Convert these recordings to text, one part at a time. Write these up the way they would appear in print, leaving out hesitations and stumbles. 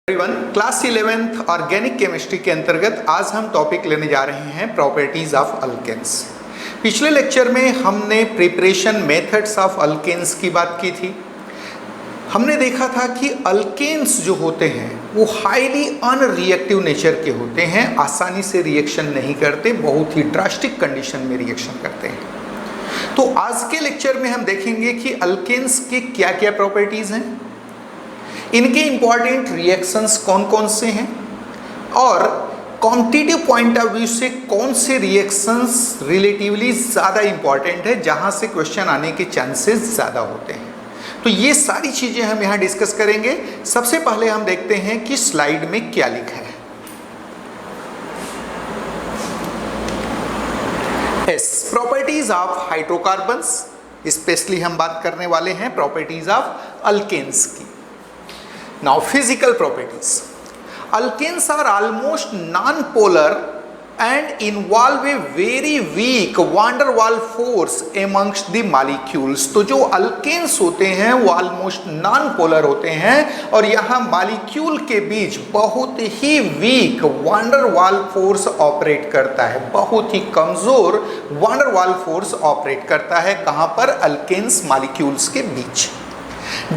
Everyone, class 11th organic chemistry के अंतर्गत आज हम टॉपिक लेने जा रहे हैं प्रॉपर्टीज ऑफ अल्केन्स। पिछले लेक्चर में हमने प्रिपरेशन मेथड्स ऑफ अल्केन्स की बात की थी। हमने देखा था कि अल्केन्स जो होते हैं वो हाईली अनरिएक्टिव नेचर के होते हैं, आसानी से रिएक्शन नहीं करते, बहुत ही ड्रास्टिक कंडीशन में रिएक्शन करते हैं। तो आज के लेक्चर में हम देखेंगे कि अल्केन्स के क्या क्या प्रॉपर्टीज हैं, इनके इंपॉर्टेंट रिएक्शंस कौन कौन से हैं और क्वांटिटेटिव पॉइंट ऑफ व्यू से कौन से रिएक्शंस रिलेटिवली ज़्यादा इंपॉर्टेंट है, जहां से क्वेश्चन आने के चांसेस ज़्यादा होते हैं। तो ये सारी चीज़ें हम यहाँ डिस्कस करेंगे। सबसे पहले हम देखते हैं कि स्लाइड में क्या लिखा है। प्रॉपर्टीज ऑफ हाइड्रोकार्बन्स, स्पेशली हम बात करने वाले हैं प्रॉपर्टीज ऑफ अल्केन्स की। Now physical properties. Alkenes are almost non-polar and involve a very weak van der Waals force amongst the molecules. तो जो अल्केन्स होते हैं वो ऑलमोस्ट नॉन पोलर होते हैं और यहाँ मॉलिक्यूल के बीच बहुत ही weak van der Waals force operate करता है, बहुत ही कमजोर van der Waals force operate करता है। कहाँ पर? अल्केन्स मॉलिक्यूल्स के बीच।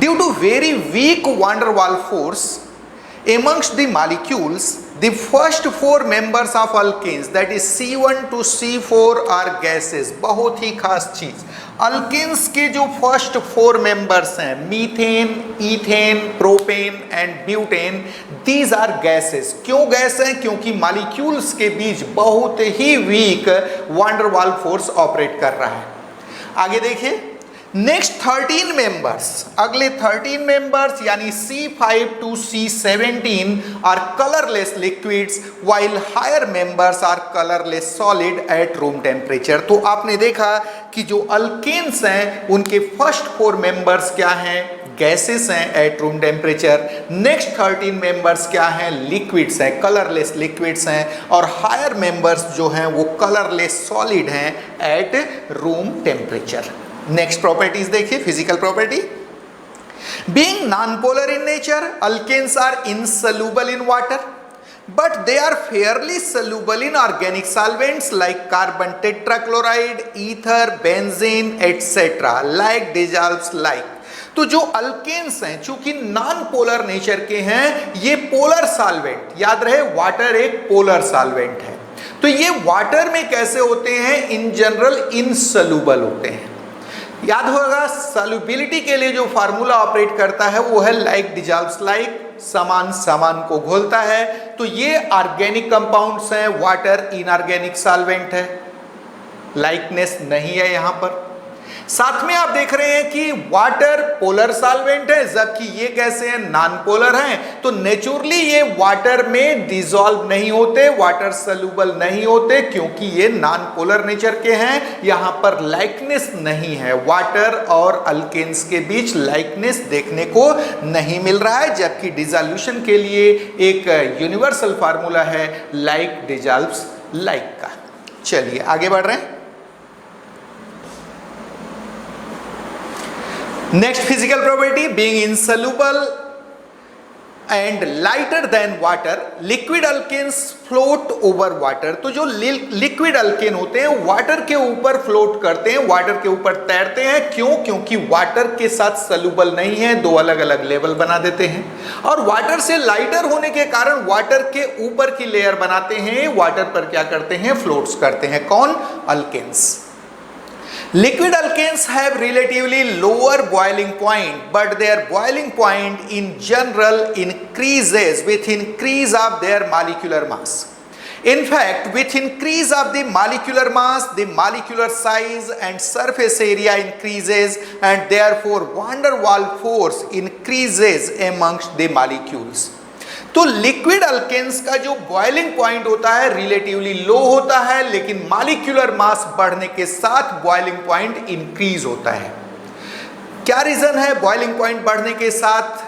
Due to very weak van der Waals force amongst the molecules, the first four members of alkenes, that is C1 to C4, are gases। बहुत ही खास चीज, alkanes के जो फर्स्ट फोर मेंबर्स हैं, methane, ethane, propane and butane, these are gases. क्यों gas हैं? क्योंकि molecules के बीच बहुत ही weak van der Waals force operate कर रहा है। आगे देखिए, नेक्स्ट 13 मेंबर्स, अगले 13 मेंबर्स यानी C5 to C17 are colourless liquids while higher members are colourless solid at room temperature. तो आपने देखा कि जो अल्केन्स हैं उनके फर्स्ट फोर मेंबर्स क्या हैं? गैसेस हैं at room temperature. Next 13 members क्या हैं? लिक्विड्स हैं, कलरलेस लिक्विड्स हैं। और हायर मेंबर्स जो हैं वो कलरलेस सॉलिड हैं at room temperature. Next properties देखिए, physical property. Being non-polar in nature, alkanes are insoluble in water, but they are fairly soluble in organic solvents like carbon tetrachloride, ether, benzene, etc. like dissolves like। तो जो alkanes हैं चूंकि non polar nature के हैं, ये polar solvent, याद रहे water एक पोलर सॉल्वेंट है, तो ये वाटर में कैसे होते हैं? इन जनरल इनसॉल्युबल होते हैं। याद होगा सॉल्युबिलिटी के लिए जो फार्मूला ऑपरेट करता है वो है लाइक डिजॉल्व्स लाइक, समान समान को घोलता है। तो ये ऑर्गेनिक कंपाउंड्स हैं, वाटर इनऑर्गेनिक सॉल्वेंट है, लाइकनेस नहीं है यहां पर। साथ में आप देख रहे हैं कि वाटर पोलर सॉल्वेंट है, जबकि ये कैसे हैं? नॉन पोलर हैं। तो नेचुरली ये वाटर में डिसॉल्व नहीं होते, वाटर सॉल्युबल नहीं होते, क्योंकि ये नॉन पोलर नेचर के हैं। यहां पर लाइकनेस नहीं है, वाटर और अल्केन्स के बीच लाइकनेस देखने को नहीं मिल रहा है, जबकि डिसॉल्यूशन के लिए एक यूनिवर्सल फार्मूला है लाइक डिसॉल्व्स लाइक का। चलिए आगे बढ़ रहे हैं। Next physical property, being insoluble and lighter than water, liquid alkanes float over water. तो जो लिक्विड अल्केन होते हैं वाटर के ऊपर फ्लोट करते हैं, वाटर के ऊपर तैरते हैं। क्यों? क्योंकि वाटर के साथ सॉल्युबल नहीं है, दो अलग अलग लेवल बना देते हैं, और वाटर से लाइटर होने के कारण वाटर के ऊपर की लेयर बनाते हैं, वाटर पर क्या करते हैं? फ्लोट्स करते हैं। कौन? Alkanes. Liquid alkanes have relatively lower boiling point, but their boiling point in general increases with increase of their molecular mass. In fact, with increase of the molecular mass, the molecular size and surface area increases, and therefore van der Waals force increases amongst the molecules. तो liquid alkanes का जो boiling point होता है relatively low होता है, लेकिन molecular mass बढ़ने के साथ बॉइलिंग पॉइंट इंक्रीज होता है। क्या रीजन है बॉइलिंग पॉइंट बढ़ने के साथ,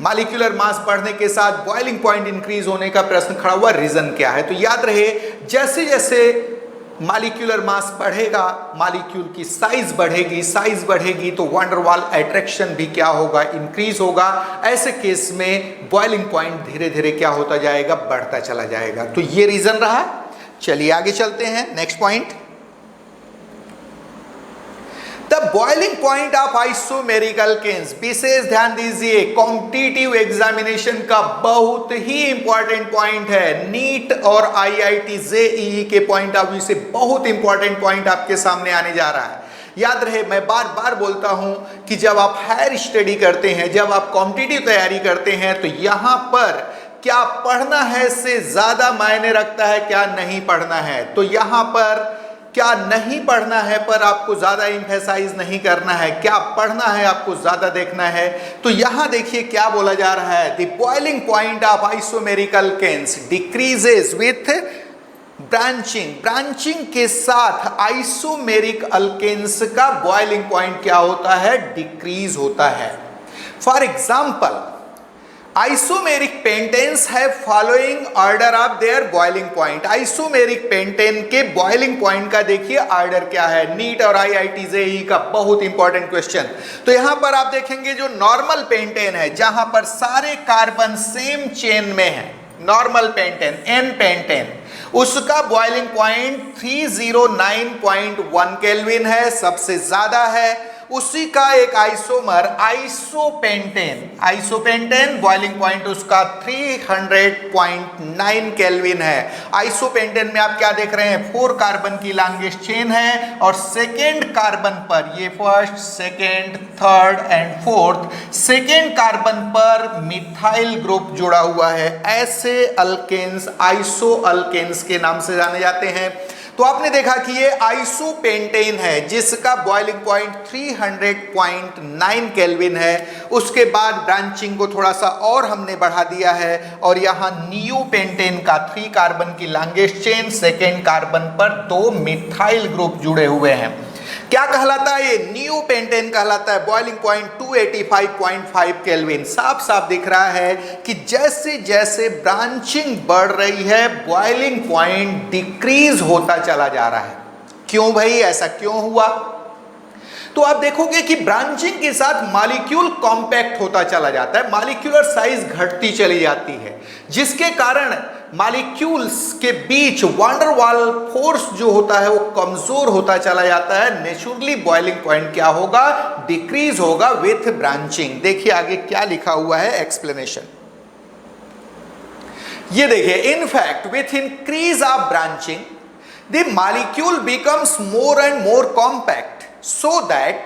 मॉलिक्यूलर मास बढ़ने के साथ बॉइलिंग पॉइंट इंक्रीज होने का? प्रश्न खड़ा हुआ, रीजन क्या है? तो याद रहे, जैसे जैसे मॉलिक्यूलर मास बढ़ेगा, मॉलिक्यूल की साइज बढ़ेगी, साइज बढ़ेगी तो वैन डर वाल अट्रैक्शन भी क्या होगा, इंक्रीज होगा। ऐसे केस में बॉइलिंग पॉइंट धीरे धीरे क्या होता जाएगा, बढ़ता चला जाएगा। तो ये रीजन रहा। चलिए आगे चलते हैं, next point. The boiling point of isomeric alkanes, विशेष ध्यान दीजिए, कॉम्पिटिटिव एग्जामिनेशन का बहुत ही इंपॉर्टेंट पॉइंट है। नीट और आईआईटी जेईई के पॉइंट ऑफ व्यू से बहुत इंपॉर्टेंट पॉइंट आपके सामने आने जा रहा है। याद रहे, मैं बार बार बोलता हूं कि जब आप हायर स्टडी करते हैं, जब आप कॉम्पिटिटिव तैयारी करते हैं, तो यहां पर क्या पढ़ना है से ज्यादा मायने रखता है क्या नहीं पढ़ना है। तो यहां पर क्या नहीं पढ़ना है पर आपको ज्यादा इंफेसाइज नहीं करना है, क्या पढ़ना है आपको ज्यादा देखना है। तो यहां देखिए क्या बोला जा रहा है, the boiling point of isomeric alkanes decreases with branching. Branching के साथ आइसोमेरिक अल्केन्स का बॉइलिंग पॉइंट क्या होता है, डिक्रीज होता है। फॉर एग्जाम्पल, आइसोमेरिक पेंटेन्स है following order of their boiling point. Isomeric pentane के बॉइलिंग पॉइंट का देखिए ऑर्डर क्या है। नीट और आईआईटी जेईई का बहुत इंपॉर्टेंट क्वेश्चन। तो यहां पर आप देखेंगे जो नॉर्मल पेंटेन है, जहां पर सारे कार्बन सेम चेन में है, नॉर्मल पेंटेन एन पेंटेन, उसका बॉइलिंग पॉइंट 309.1 केल्विन है, सबसे ज्यादा है। उसी का एक isomer isopentane, isopentane boiling point उसका 300.9 केल्विन है। आइसोपेंटेन में आप क्या देख रहे हैं, 4 कार्बन की लॉन्गेस्ट चेन है और सेकेंड कार्बन पर, ये first, second, third and fourth, second carbon पर मिथाइल ग्रुप जुड़ा हुआ है। ऐसे अल्केन्स आइसो अल्केन्स के नाम से जाने जाते हैं। तो आपने देखा कि ये आइसोपेंटेन है जिसका बॉइलिंग पॉइंट 300.9 केल्विन है। उसके बाद ब्रांचिंग को थोड़ा सा और हमने बढ़ा दिया है और यहाँ नियोपेंटेन का 3 कार्बन की लॉन्गेस्ट चेन, सेकेंड कार्बन पर 2 मिथाइल ग्रुप जुड़े हुए हैं। क्या कहलाता है ये, नियोपेंटेन कहलाता है। Boiling point 285.5 kelvin. साफ साफ दिख रहा है कि जैसे जैसे ब्रांचिंग बढ़ रही है बॉइलिंग पॉइंट डिक्रीज होता चला जा रहा है। क्यों भाई, ऐसा क्यों हुआ? तो आप देखोगे कि ब्रांचिंग के साथ मॉलिक्यूल कॉम्पैक्ट होता चला जाता है, मॉलिक्यूलर साइज घटती चली जाती है, जिसके कारण मॉलिक्यूल्स के बीच वैन डर वाल फोर्स जो होता है वो कमजोर होता चला जाता है। नेचुरली बॉइलिंग पॉइंट क्या होगा, डिक्रीज होगा विथ ब्रांचिंग। देखिए आगे क्या लिखा हुआ है एक्सप्लेनेशन, ये देखिए, in fact with increase of branching the molecule becomes more and more compact so that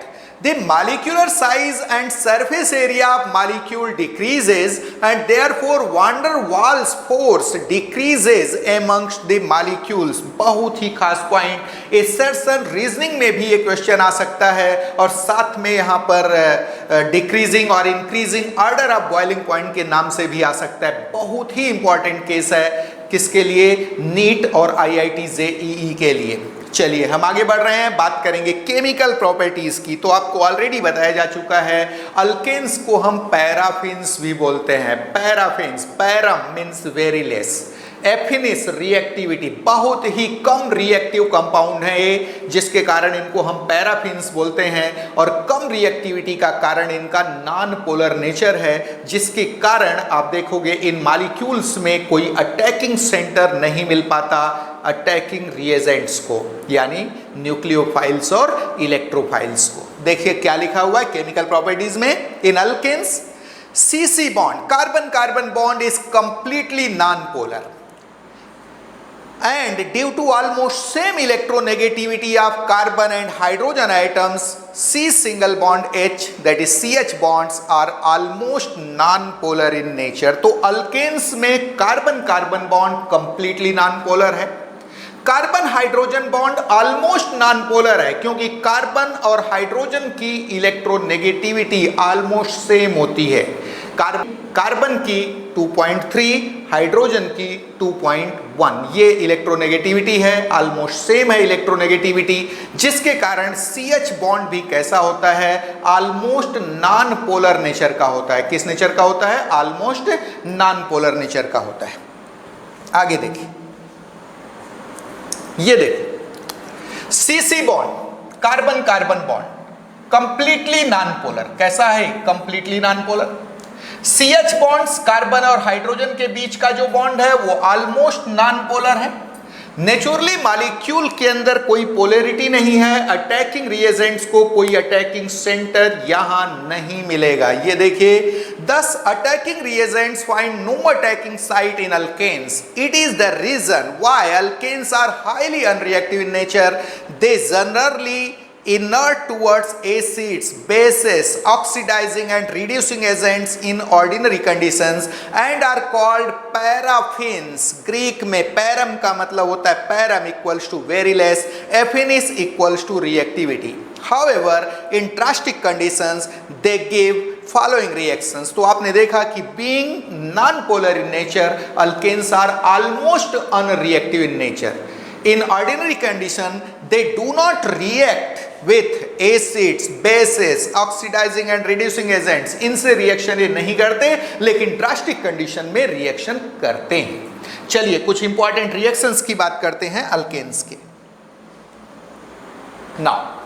the molecular size and surface area of molecule decreases and therefore van der Waals force decreases amongst the molecules। बहुत ही खास point, assertion reasoning में भी ये question आ सकता है और साथ में यहाँ पर डिक्रीजिंग और increasing order of boiling point के नाम से भी आ सकता है। बहुत ही इंपॉर्टेंट केस है, किसके लिए, नीट और आईआईटी जेईई के लिए। चलिए हम आगे बढ़ रहे हैं, बात करेंगे केमिकल प्रॉपर्टीज की। तो आपको ऑलरेडी बताया जा चुका है, अल्केन्स को हम पैराफिन्स भी बोलते हैं। Paraffins, param means very less, एफिनिस reactivity, बहुत ही कम रिएक्टिव कंपाउंड है ये, जिसके कारण इनको हम पैराफिन्स बोलते हैं। और कम रिएक्टिविटी का कारण इनका नॉन पोलर नेचर है, जिसके कारण आप देखोगे इन मॉलिक्यूल्स में कोई अटैकिंग सेंटर नहीं मिल पाता अटैकिंग रिएजेंट्स को, यानी न्यूक्लियोफाइल्स और इलेक्ट्रोफाइल्स को। देखिए क्या लिखा हुआ है केमिकल प्रॉपर्टीज में, इन alkanes CC bond, carbon carbon bond is completely non-polar and due to almost same electronegativity of carbon and hydrogen atoms, C single bond H, that is CH bonds are almost non-polar in nature। तो alkanes में carbon carbon bond completely non-polar है, carbon hydrogen bond almost non polar है, क्योंकि carbon और hydrogen की electronegativity almost same होती है। Carbon की 2.3, हाइड्रोजन की 2.1, ये इलेक्ट्रोनेगेटिविटी है, ऑलमोस्ट सेम है इलेक्ट्रोनेगेटिविटी, जिसके कारण CH बॉन्ड भी कैसा होता है, ऑलमोस्ट नॉन पोलर नेचर का होता है। किस नेचर का होता है, ऑलमोस्ट नॉन पोलर नेचर का होता है। आगे देखिए, ये देखो CC bond, carbon carbon bond completely non polar, कैसा है? Completely non polar. CH bonds, carbon और हाइड्रोजन के बीच का जो बॉन्ड है वो ऑलमोस्ट नॉन पोलर है। नेचुरली मॉलिक्यूल के अंदर कोई पोलैरिटी नहीं है, अटैकिंग रिएजेंट्स को कोई अटैकिंग सेंटर यहां नहीं मिलेगा। ये देखिए, thus attacking reagents find no attacking site in alkanes. It is the reason why alkanes are highly unreactive in nature. They generally inert towards acids, bases, oxidizing and reducing agents in ordinary conditions and are called paraffins. Greek में param का मतलब होता है param equals to very less, affinis equals to reactivity. However, in drastic conditions they give following reactions. तो आपने देखा कि being non-polar in nature, alkanes are almost unreactive in nature. In ordinary condition, they do not react with acids, bases, oxidizing and reducing agents. इनसे reaction ये नहीं करते, लेकिन drastic condition में रिएक्शन करते हैं। चलिए कुछ इंपॉर्टेंट रिएक्शंस की बात करते हैं अल्केन्स के। नाउ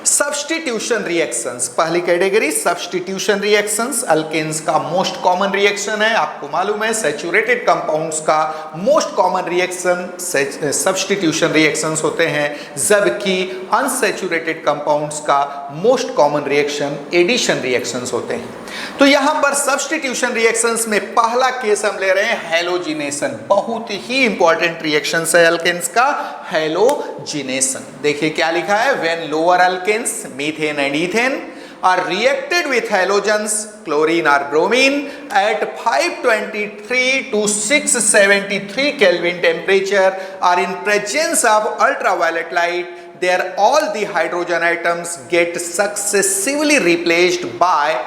सब्स्टिट्यूशन रिएक्शंस, पहली कैटेगरी सब्स्टिट्यूशन रिएक्शंस। अल्केन्स का मोस्ट कॉमन रिएक्शन है, आपको मालूम है सैचुरेटेड कंपाउंड्स का most common reaction substitution reactions होते हैं, जबकि अनसैचुरेटेड कंपाउंड्स का most common reaction addition reactions होते हैं। तो यहां पर सब्स्टिट्यूशन रिएक्शंस में पहला केस हम ले रहे हैं हैलोजिनेशन। बहुत ही इंपॉर्टेंट रिएक्शन है अल्केन्स का हैलोजिनेशन। देखिए क्या लिखा है, when lower alkanes methane and ethane are reacted with halogens chlorine or bromine at 523 to 673 Kelvin temperature are in presence of ultraviolet light, there all the hydrogen atoms get successively replaced by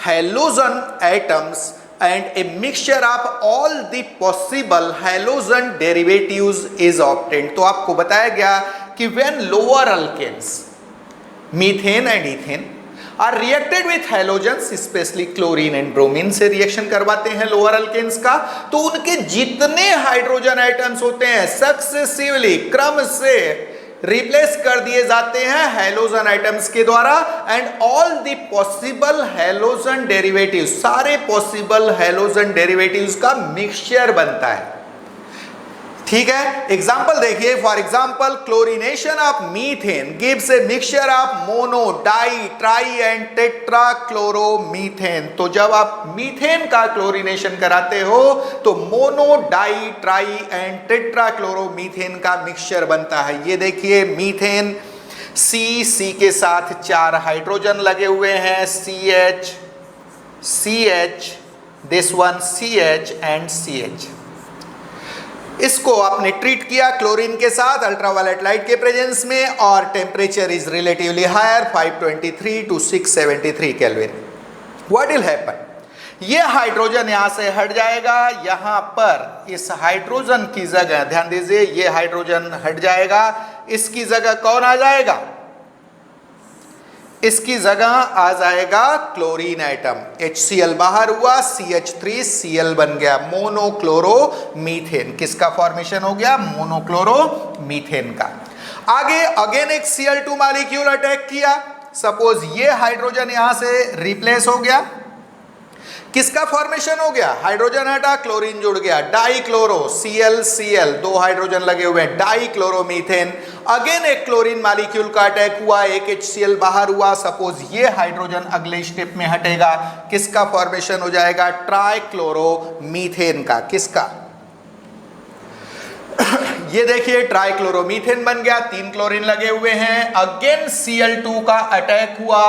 halogen atoms and a mixture of all the possible halogen derivatives is obtained. तो आपको बताया गया कि when lower alkanes methane and ethane are reacted with halogens, especially chlorine and bromine से reaction करवाते हैं lower alkanes का, तो उनके जितने हाइड्रोजन आइटम्स होते हैं सक्सेसिवली क्रम से रिप्लेस कर दिए जाते हैं हैलोजन आइटम्स के द्वारा, and all the possible halogen derivatives, सारे पॉसिबल हैलोजन डेरिवेटिव्स का मिक्सचर बनता है। ठीक है, एग्जाम्पल देखिए, for example chlorination of methane gives a mixture of mono, di, tri and tetra chloromethane. तो जब आप मीथेन का क्लोरीनेशन कराते हो तो mono, di, tri and tetra chloromethane का मिक्सचर बनता है। ये देखिए मीथेन, सी के साथ 4 हाइड्रोजन लगे हुए हैं, CH, this one CH and CH। इसको आपने ट्रीट किया क्लोरीन के साथ अल्ट्रावायलेट लाइट के प्रेजेंस में, और temperature is relatively higher 523 to 673 kelvin. What will happen, ये हाइड्रोजन यहां से हट जाएगा, यहां पर इस हाइड्रोजन की जगह ध्यान दीजिए, ये हाइड्रोजन हट जाएगा, इसकी जगह कौन आ जाएगा, इसकी जगह आ जाएगा क्लोरीन एटम, HCl बाहर हुआ, CH3Cl बन गया, मोनोक्लोरोमीथेन। किसका फॉर्मेशन हो गया, मोनोक्लोरोमीथेन का। आगे अगेन एक Cl2 मॉलिक्यूल अटैक किया, सपोज ये हाइड्रोजन यहां से रिप्लेस हो गया, किसका फॉर्मेशन हो गया, हाइड्रोजन हटा, क्लोरीन जुड़ गया, डाइक्लोरो, Cl 2 हाइड्रोजन लगे हुए हैं, डाइक्लोरोमीथेन। अगेन एक क्लोरीन मॉलिक्यूल का अटैक हुआ, एक HCl बाहर हुआ, सपोज ये हाइड्रोजन अगले स्टेप में हटेगा, किसका फॉर्मेशन हो जाएगा, ट्राइक्लोरोमीथेन का। किसका, ये देखिए ट्राइक्लोरोमीथेन बन गया, 3 क्लोरीन लगे हुए हैं। अगेन Cl2 का अटैक हुआ,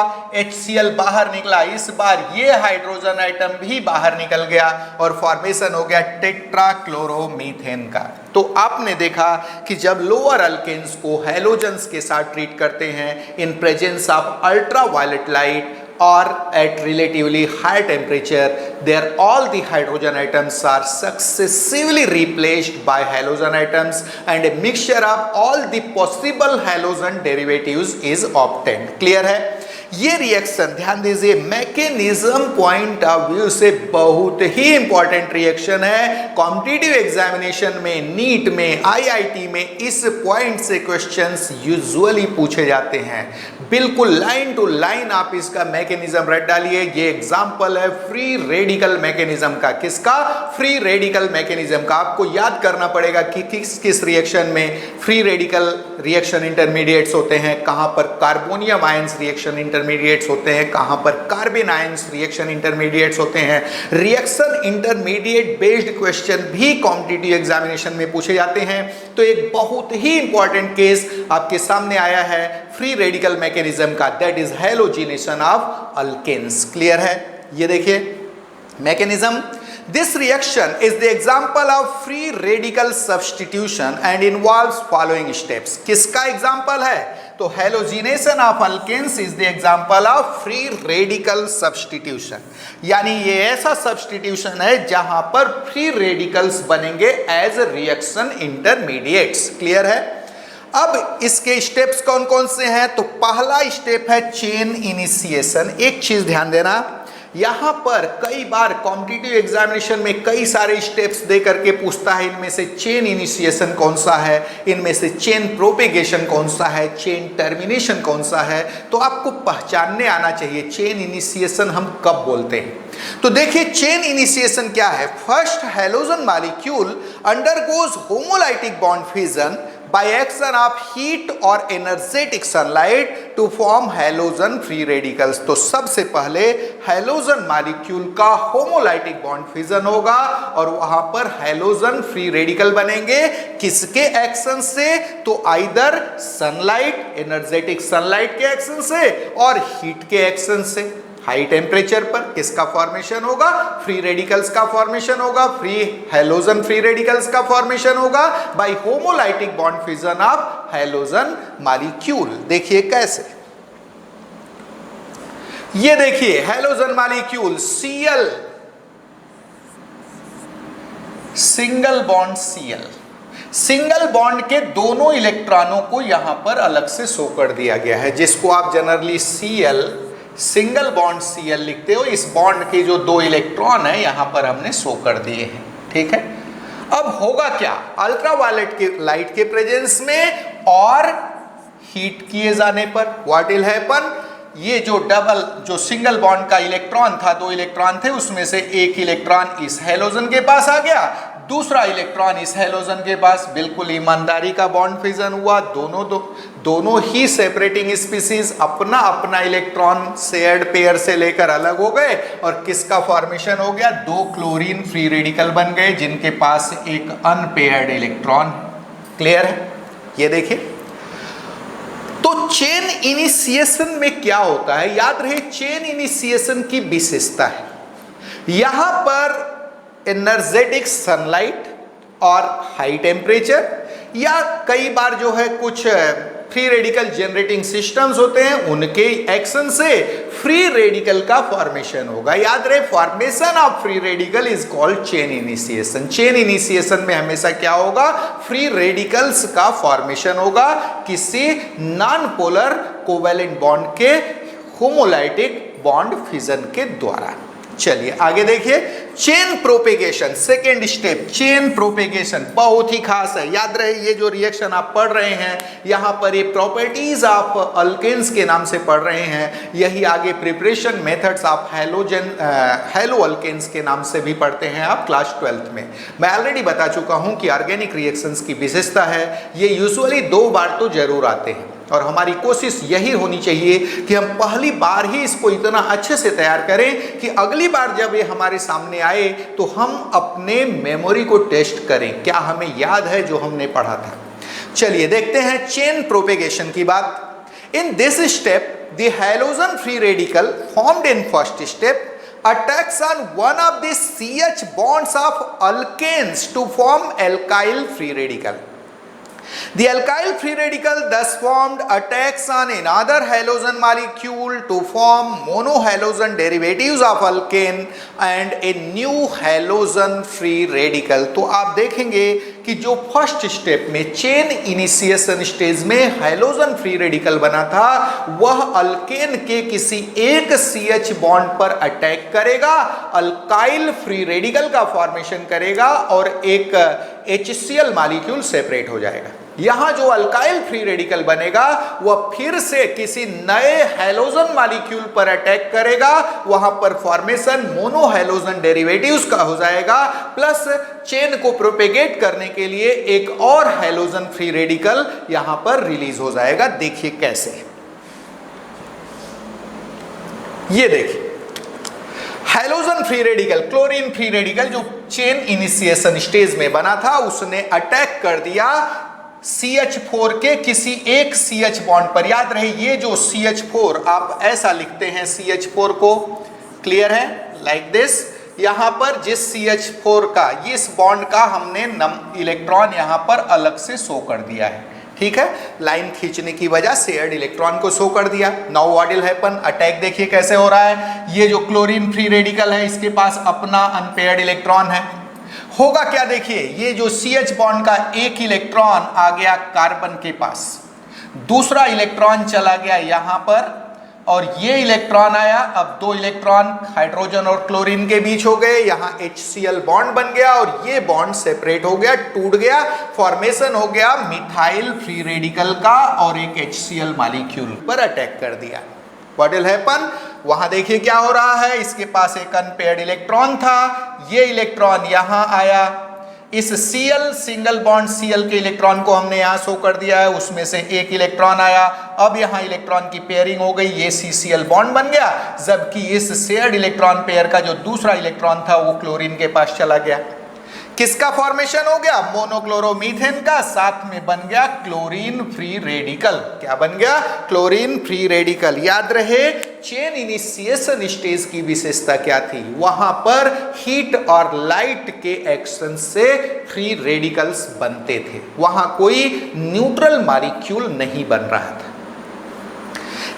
HCl बाहर निकला, इस बार ये हाइड्रोजन आइटम भी बाहर निकल गया और फॉर्मेशन हो गया टेट्राक्लोरोमीथेन का। तो आपने देखा कि जब लोअर अल्केन्स को हैलोजेंस के साथ ट्रीट करते हैं इन presence of ultraviolet light or at relatively high temperature, there all the hydrogen atoms are successively replaced by halogen atoms and a mixture of all the possible halogen derivatives is obtained. Clear है, ये reaction ध्यान दीजिए mechanism point of view से बहुत ही important reaction है। Competitive examination में, NEET में, आईआईटी में इस पॉइंट से क्वेश्चंस यूजुअली पूछे जाते हैं। बिल्कुल लाइन टू लाइन आप इसका मैकेनिज्म रट डालिए। ये एग्जांपल है फ्री रेडिकल मैकेनिज्म का। किसका? फ्री रेडिकल मैकेनिज्म का। आपको याद करना पड़ेगा कि किस किस रिएक्शन में फ्री रेडिकल रिएक्शन इंटरमीडिएट्स होते हैं, कहां पर कार्बोनियम आयंस रिएक्शन इंटरमीडिएट्स होते हैं, कहां पर कार्बन आयंस रिएक्शन इंटरमीडिएट्स होते हैं। रिएक्शन इंटरमीडिएट बेस्ड क्वेश्चन भी कॉम्पिटिटिव एग्जामिनेशन में पूछे जाते हैं। तो एक बहुत ही इंपॉर्टेंट केस आपके सामने आया है फ्री रेडिकल मैकेनिज्म का, that is halogenation of alkanes. Clear है? ये देखिए mechanism. This reaction is the example of free radical substitution and involves following steps. किसका एग्जांपल है? तो halogenation of alkanes is the example of free radical substitution. यानी ये ऐसा substitution है जहां पर फ्री रेडिकल्स बनेंगे एज रिएक्शन इंटरमीडिएट्स। क्लियर है? अब इसके स्टेप्स कौन कौन से हैं? तो पहला स्टेप है चेन इनिशिएशन। एक चीज ध्यान देना, यहां पर कई बार कॉम्पिटिटिव एग्जामिनेशन में कई सारे स्टेप्स दे करके पूछता है, इनमें से चेन इनिशिएशन कौन सा है, इनमें से चेन प्रोपेगेशन कौन सा है, चेन टर्मिनेशन कौन सा है। तो आपको पहचानने आना चाहिए चेन इनिशिएशन हम कब बोलते हैं। तो देखिए चेन इनिशिएशन क्या है। First halogen molecule undergoes homolytic bond fission by action of heat or energetic sunlight to form halogen free radicals। तो सबसे पहले हैलोजन मॉलिक्यूल का होमोलाइटिक बॉन्ड फिजन होगा और वहां पर हैलोजन फ्री रेडिकल बनेंगे। किसके एक्शन से? तो आइदर सनलाइट, एनर्जेटिक सनलाइट के एक्शन से और हीट के एक्शन से। हाई टेम्परेचर पर किसका फॉर्मेशन होगा? फ्री रेडिकल्स का फॉर्मेशन होगा, फ्री हैलोजन फ्री रेडिकल्स का फॉर्मेशन होगा by homolytic bond fission of halogen molecule. देखिए कैसे, ये देखिए halogen molecule Cl, single bond Cl, single bond के दोनों इलेक्ट्रॉनों को यहां पर अलग से शो कर दिया गया है, जिसको आप generally Cl, single bond Cl लिखते हो। इस बॉन्ड के जो दो इलेक्ट्रॉन है यहां पर हमने शो कर दिए हैं। ठीक है? अब होगा क्या? अल्ट्रावायलेट के लाइट के प्रेजेंस में और हीट किए जाने पर व्हाट विल हैपन? ये जो डबल जो सिंगल बॉन्ड का इलेक्ट्रॉन था, दो इलेक्ट्रॉन थे, उसमें से एक इलेक्ट्रॉन इस हैलोजन के पास आ गया, दूसरा इलेक्ट्रॉन इस हैलोजन के पास। बिल्कुल ईमानदारी का बॉन्ड फिजन हुआ। दोनों ही सेपरेटिंग स्पीसीज अपना अपना इलेक्ट्रॉन शेयर्ड पेयर से लेकर अलग हो गए और किसका फॉर्मेशन हो गया? दो क्लोरीन फ्री रेडिकल बन गए जिनके पास एक अनपेयर्ड इलेक्ट्रॉन। क्लियर है? ये देखिए तो चेन इनिशिएशन में क्या होता है, याद रहे चेन इनिशिएशन की विशेषता है, यहां पर एनर्जेटिक सनलाइट और हाई टेम्परेचर, या कई बार जो है कुछ फ्री रेडिकल जनरेटिंग सिस्टम्स होते हैं, उनके एक्शन से फ्री रेडिकल का फॉर्मेशन होगा। याद रहे formation of free radical is called chain initiation. Chain initiation में हमेशा क्या होगा? फ्री रेडिकल्स का फॉर्मेशन होगा किसी नॉन पोलर कोवैलेंट बॉन्ड के होमोलाइटिक बॉन्ड फिजन के द्वारा। चलिए आगे देखिए chain propagation, second step chain propagation बहुत ही खास है। याद रहे ये जो रिएक्शन आप पढ़ रहे हैं यहां पर ये प्रॉपर्टीज ऑफ अल्केन्स के नाम से पढ़ रहे हैं, यही आगे preparation methods of halo alkanes के नाम से भी पढ़ते हैं आप क्लास 12th में। मैं ऑलरेडी बता चुका हूं कि ऑर्गेनिक रिएक्शंस की विशेषता है ये यूजुअली 2 बार तो जरूर आते हैं और हमारी कोशिश यही होनी चाहिए कि हम पहली बार ही इसको इतना अच्छे से तैयार करें कि अगली बार जब ये हमारे सामने आए तो हम अपने मेमोरी को टेस्ट करें, क्या हमें याद है जो हमने पढ़ा था। चलिए देखते हैं चेन प्रोपेगेशन की बात। इन this step the halogen free radical formed in first step attacks on one of the CH bonds of alkanes to form alkyl free radical। The alkyl free radical thus formed attacks on another halogen molecule to form monohalogen derivatives of alkane and a new halogen free radical। तो आप देखेंगे कि जो first step में chain initiation stage में hydrogen free radical बना था वह अल्केन के किसी एक CH बॉन्ड पर अटैक करेगा, अल्काइल फ्री रेडिकल का फॉर्मेशन करेगा और एक HCl मॉलिक्यूल सेपरेट हो जाएगा। यहां जो अल्काइल फ्री रेडिकल बनेगा वह फिर से किसी नए हैलोजन मॉलिक्यूल पर अटैक करेगा, वहां पर फॉर्मेशन मोनो हैलोजन डेरिवेटिव्स का हो जाएगा, प्लस चेन को प्रोपेगेट करने के लिए एक और हैलोजन फ्री रेडिकल यहां पर रिलीज हो जाएगा। देखिए कैसे, ये देखिए halogen free radical, chlorine free radical जो चेन इनिशिएशन स्टेज में बना था उसने अटैक कर दिया CH4 के किसी एक CH बॉन्ड पर। याद रहे ये जो CH4 आप ऐसा लिखते हैं CH4 को, क्लियर है, लाइक दिस। यहां पर जिस CH4 का इस बॉन्ड का हमने इलेक्ट्रॉन यहां पर अलग से शो कर दिया है, ठीक है, लाइन खींचने की वजह से शेयर्ड इलेक्ट्रॉन को शो कर दिया। Now what will happen, attack देखिए कैसे हो रहा है। ये जो क्लोरीन फ्री रेडिकल है इसके पास अपना अनपेयर्ड इलेक्ट्रॉन है, होगा क्या देखिए, ये जो CH बॉन्ड का एक इलेक्ट्रॉन आ गया कार्बन के पास, दूसरा इलेक्ट्रॉन चला गया यहां पर और ये इलेक्ट्रॉन आया, अब दो इलेक्ट्रॉन हाइड्रोजन और क्लोरीन के बीच हो गए, यहां HCl बॉन्ड बन गया और ये बॉन्ड सेपरेट हो गया, टूट गया, फॉर्मेशन हो गया मिथाइल फ्री रेडिकल का और एक HCl मॉलिक्यूल पर अटैक कर दिया। व्हाट विल हैपन, वहां देखिए क्या हो रहा है, इसके पास एक अनपेयर्ड इलेक्ट्रॉन था, ये इलेक्ट्रॉन यहां आया, इस Cl सिंगल बॉन्ड Cl के इलेक्ट्रॉन को हमने यहां शो कर दिया है, उसमें से एक इलेक्ट्रॉन आया, अब यहां इलेक्ट्रॉन की पेयरिंग हो गई, ये CCl बॉन्ड बन गया, जबकि इस शेयर्ड इलेक्ट्रॉन पेयर का जो दूसरा इलेक्ट्रॉन था वो क्लोरीन के पास चला गया। किसका फॉर्मेशन हो गया, मोनोक्लोरोमीथेन का, साथ में बन गया क्लोरीन फ्री रेडिकल। क्या बन गया, क्लोरीन फ्री रेडिकल। याद रहे चेन इनिशिएशन स्टेज की विशेषता क्या थी, वहां पर हीट और लाइट के एक्शन से फ्री रेडिकल्स बनते थे, वहां कोई न्यूट्रल मॉलिक्यूल नहीं बन रहा था।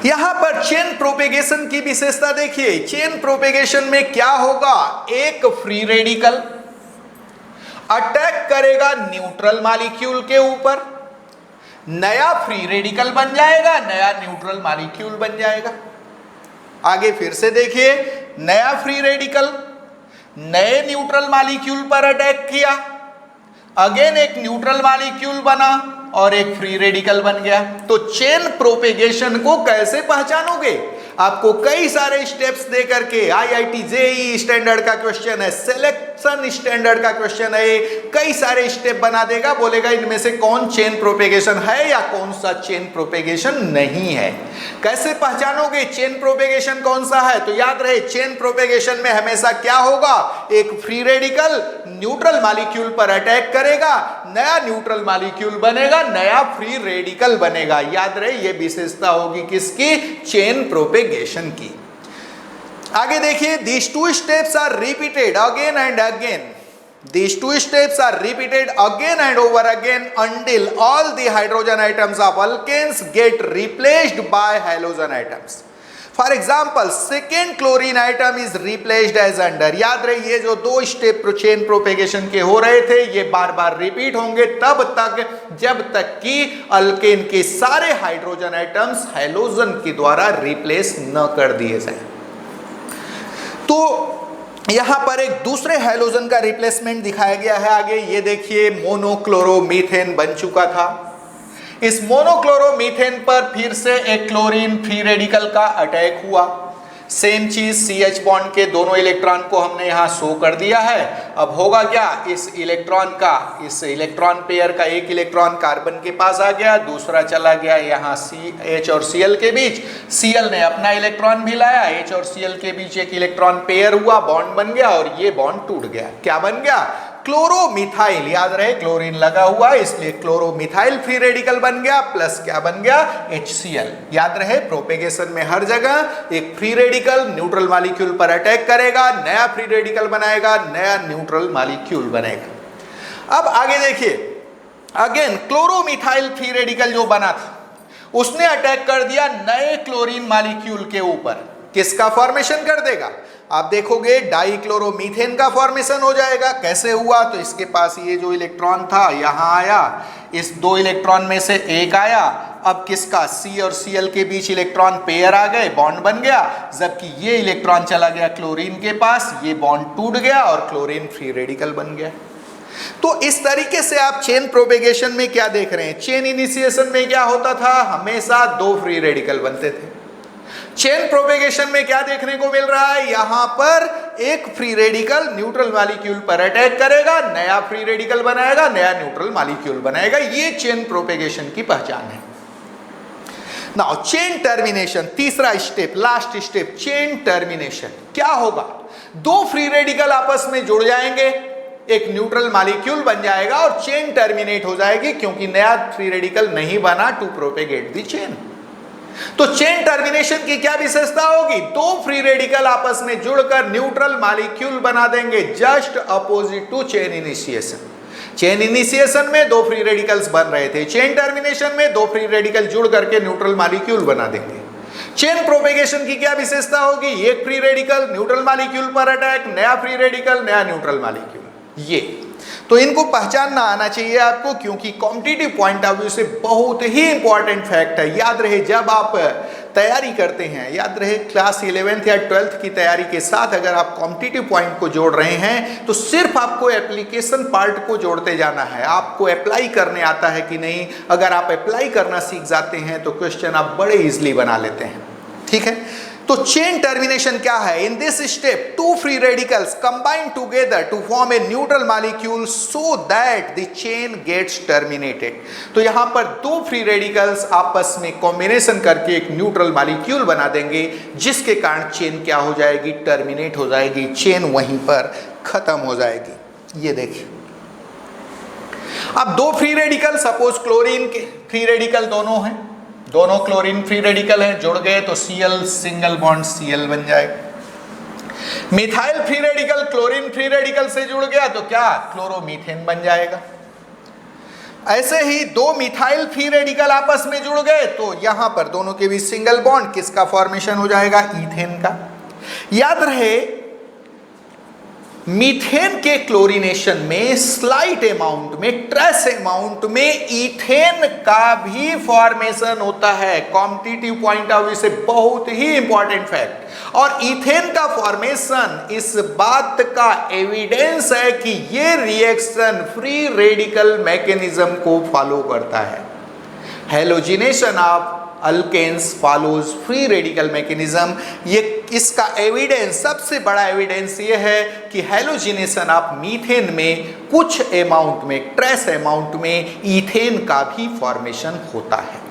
यहां पर चेन प्रोपेगेशन की विशेषता देखिए, चेन प्रोपेगेशन में क्या होगा, एक फ्री रेडिकल अटैक करेगा न्यूट्रल मॉलिक्यूल के ऊपर, नया फ्री रेडिकल बन जाएगा, नया न्यूट्रल मॉलिक्यूल बन जाएगा। आगे फिर से देखिए, नया फ्री रेडिकल नए न्यूट्रल मॉलिक्यूल पर अटैक किया, अगेन एक न्यूट्रल मॉलिक्यूल बना और एक फ्री रेडिकल बन गया। तो चेन प्रोपेगेशन को कैसे पहचानोगे, आपको कई सारे स्टेप्स दे करके IIT JEE स्टैंडर्ड का क्वेश्चन है, सिलेक्शन स्टैंडर्ड का क्वेश्चन है, कई सारे स्टेप बना देगा, बोलेगा इनमें से कौन चेन प्रोपेगेशन है या कौन सा चेन प्रोपेगेशन नहीं है। कैसे पहचानोगे चेन प्रोपेगेशन कौन सा है, तो याद रहे चेन प्रोपेगेशन में हमेशा क्या होगा, एक फ्री रेडिकल न्यूट्रल मॉलिक्यूल पर अटैक करेगा, नया न्यूट्रल मॉलिक्यूल बनेगा, नया फ्री रेडिकल बनेगा। याद रहे ये विशेषता होगी किसकी, चेन प्रोपेगेशन की। आगे देखिए, these two steps are repeated again and again. These two steps are repeated again and over again until all the hydrogen atoms of alkanes get replaced by halogen atoms. For example, second chlorine atom is replaced as under. याद रहे ये जो दो step chain propagation के हो रहे थे ये बार बार रिपीट होंगे तब तक जब तक कि अल्केन के सारे हाइड्रोजन एटम्स हैलोजन के द्वारा रिप्लेस न कर दिए जाए। तो यहां पर एक दूसरे हैलोजन का रिप्लेसमेंट दिखाया गया है। आगे ये देखिए, मोनोक्लोरोमीथेन बन चुका था, इस मोनोक्लोरोमीथेन पर फिर से एक क्लोरीन फ्री रेडिकल का अटैक हुआ, सेम चीज CH बॉन्ड के दोनों इलेक्ट्रॉन को हमने यहां शो कर दिया है। अब होगा क्या, इस इलेक्ट्रॉन पेयर का एक इलेक्ट्रॉन कार्बन के पास आ गया, दूसरा चला गया यहां H और Cl के बीच, Cl ने अपना इलेक्ट्रॉन भी लाया, H और Cl के बीच एक इलेक्ट्रॉन पेयर हुआ, बॉन्ड बन गया और ये बॉन्ड टूट गया। क्या बन गया, क्लोरोमिथाइल। याद रहे क्लोरीन लगा हुआ इसलिए क्लोरोमिथाइल फ्री रेडिकल बन गया, प्लस क्या बन गया, HCl। याद रहे प्रोपेगेशन में हर जगह एक फ्री रेडिकल न्यूट्रल मॉलिक्यूल पर अटैक करेगा, नया फ्री रेडिकल बनाएगा, नया न्यूट्रल मॉलिक्यूल बनेगा। अब आगे देखिए, अगेन क्लोरोमिथाइल फ्री रेडिकल जो बना था उसने अटैक कर दिया नए क्लोरीन मॉलिक्यूल के ऊपर। किसका फॉर्मेशन कर देगा? आप देखोगे डाइक्लोरोमीथेन का फॉर्मेशन हो जाएगा। कैसे हुआ? तो इसके पास ये जो इलेक्ट्रॉन था यहां आया, इस दो इलेक्ट्रॉन में से एक आया, अब किसका C और Cl के बीच इलेक्ट्रॉन पेयर आ गए, बॉन्ड बन गया, जबकि ये इलेक्ट्रॉन चला गया क्लोरीन के पास, ये बॉन्ड टूट गया और क्लोरीन फ्री रेडिकल बन गया। तो इस तरीके से आप चेन प्रोपेगेशन में क्या देख रहे हैं? चेन इनिशिएशन में क्या होता था? हमेशा दो फ्री रेडिकल बनते थे। चेन प्रोपेगेशन में क्या देखने को मिल रहा है? यहां पर एक फ्री रेडिकल न्यूट्रल मॉलिक्यूल पर अटैक करेगा, नया फ्री रेडिकल बनाएगा, नया न्यूट्रल मॉलिक्यूल बनाएगा। ये चेन प्रोपेगेशन की पहचान है। नाउ चेन टर्मिनेशन, तीसरा step, last step, chain termination. क्या होगा? दो फ्री रेडिकल आपस में जुड़ जाएंगे, एक न्यूट्रल मॉलिक्यूल बन जाएगा और चेन टर्मिनेट हो जाएगी, क्योंकि नया फ्री रेडिकल नहीं बना टू प्रोपेगेट द चेन। तो चेन टर्मिनेशन की क्या विशेषता होगी? दो फ्री रेडिकल आपस में जुड़कर न्यूट्रल मॉलिक्यूल बना देंगे, just opposite to chain initiation. Chain initiation में दो फ्री रेडिकल्स बन रहे थे, चेन टर्मिनेशन में दो फ्री रेडिकल जुड़ करके न्यूट्रल मॉलिक्यूल बना देंगे। चेन प्रोपेगेशन की क्या विशेषता होगी? एक फ्री रेडिकल न्यूट्रल मॉलिक्यूल पर अटैक, नया फ्री रेडिकल, नया न्यूट्रल मॉलिक्यूल। ये तो इनको पहचानना आना चाहिए आपको, क्योंकि कॉम्पिटिटिव पॉइंट ऑफ व्यू से बहुत ही इंपॉर्टेंट फैक्ट है। याद रहे जब आप तैयारी करते हैं, याद रहे क्लास 11th या 12th की तैयारी के साथ अगर आप कॉम्पिटिटिव पॉइंट को जोड़ रहे हैं तो सिर्फ आपको एप्लीकेशन पार्ट को जोड़ते जाना है। आपको अप्लाई करने आता है कि नहीं, अगर आप अप्लाई करना सीख जाते हैं तो क्वेश्चन आप बड़े इजीली बना लेते हैं। ठीक है, तो चेन टर्मिनेशन क्या है? In this step two free radicals combine together to form a neutral molecule so that the chain gets terminated. तो यहां पर दो फ्री रेडिकल्स आपस में कॉम्बिनेशन करके एक न्यूट्रल मॉलिक्यूल बना देंगे, जिसके कारण चेन क्या हो जाएगी? टर्मिनेट हो जाएगी, चेन वहीं पर खत्म हो जाएगी। ये देखिए, अब दो फ्री रेडिकल, सपोज क्लोरीन के फ्री रेडिकल दोनों हैं, दोनों क्लोरीन फ्री रेडिकल हैं, जुड़ गए तो Cl सिंगल बॉन्ड Cl बन जाएगा। Methyl free radical chlorine free radical से जुड़ गया तो क्या? क्लोरोमीथेन बन जाएगा। ऐसे ही दो मिथाइल फ्री रेडिकल आपस में जुड़ गए तो यहां पर दोनों के बीच सिंगल बॉन्ड, किसका फॉर्मेशन हो जाएगा? ईथेन का। याद रहे मीथेन के क्लोरीनेशन में स्लाइट अमाउंट में, ट्रेस अमाउंट में ईथेन का भी फॉर्मेशन होता है। कॉम्पिटिटिव पॉइंट ऑफ व्यू से बहुत ही इंपॉर्टेंट फैक्ट। और ईथेन का फॉर्मेशन इस बात का एविडेंस है कि ये रिएक्शन फ्री रेडिकल मैकेनिज्म को फॉलो करता है। Halogenation of alkanes follows free radical mechanism. ये इसका एविडेंस, सबसे बड़ा एविडेंस ये है कि हैलोजिनेशन ऑफ मीथेन में कुछ अमाउंट में, ट्रेस अमाउंट में ईथेन का भी फॉर्मेशन होता है।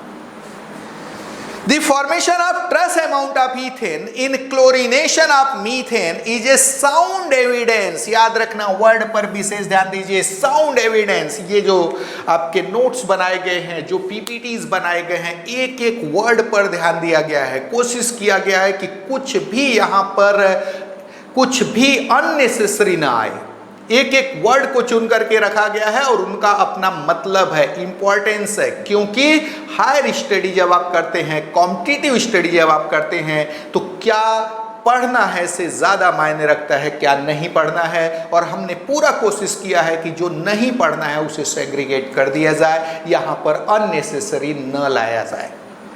The formation of trace amount of ethane in chlorination of methane is a sound evidence। याद रखना, वर्ड पर विशेष ध्यान दीजिए, साउंड एविडेंस। ये जो आपके नोट्स बनाए गए हैं, जो पीपीटीज बनाए गए हैं, एक एक वर्ड पर ध्यान दिया गया है। कोशिश किया गया है कि कुछ भी यहाँ पर कुछ भी अननेसेसरी ना आए। एक एक वर्ड को चुन करके रखा गया है और उनका अपना मतलब है, इंपॉर्टेंस है। क्योंकि हायर स्टडी जब आप करते हैं, कॉम्पिटिटिव स्टडी जब आप करते हैं, तो क्या पढ़ना है से ज़्यादा मायने रखता है क्या नहीं पढ़ना है। और हमने पूरा कोशिश किया है कि जो नहीं पढ़ना है उसे सेग्रीगेट कर दिया जाए, यहाँ पर अननेसेसरी न लाया जाए।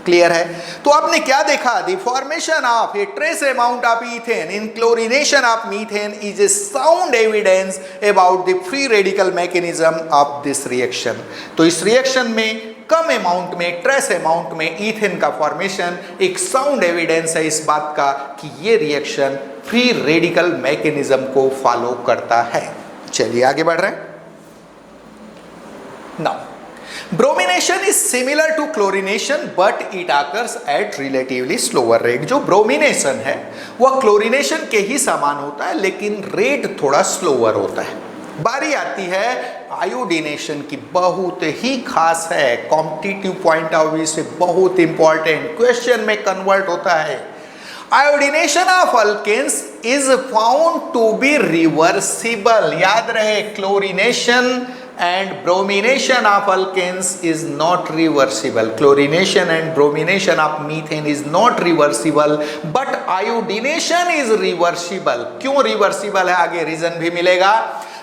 क्लियर है? तो आपने क्या देखा? The formation of a trace amount of ethane in chlorination of methane is a sound evidence about the free radical mechanism of this reaction. तो इस रिएक्शन में कम अमाउंट में, ट्रेस अमाउंट में ईथेन का फॉर्मेशन एक साउंड एविडेंस है इस बात का कि ये रिएक्शन फ्री रेडिकल मैकेनिज्म को फॉलो करता है। चलिए आगे बढ़ रहे हैं। Now bromination is similar to chlorination but it occurs at relatively slower rate. जो ब्रोमिनेशन है वह क्लोरिनेशन के ही समान होता है, लेकिन रेट थोड़ा स्लोअर होता है। बारी आती है आयोडीनेशन की, बहुत ही खास है, कॉम्पिटिटिव पॉइंट ऑफ व्यू से बहुत इंपॉर्टेंट, क्वेश्चन में कन्वर्ट होता है। Iodination of alkanes is found to be reversible. याद रहे, chlorination and bromination of alkanes is not reversible. Chlorination and bromination of methane is not reversible, but iodination is reversible. क्यों reversible है, आगे reason भी मिलेगा।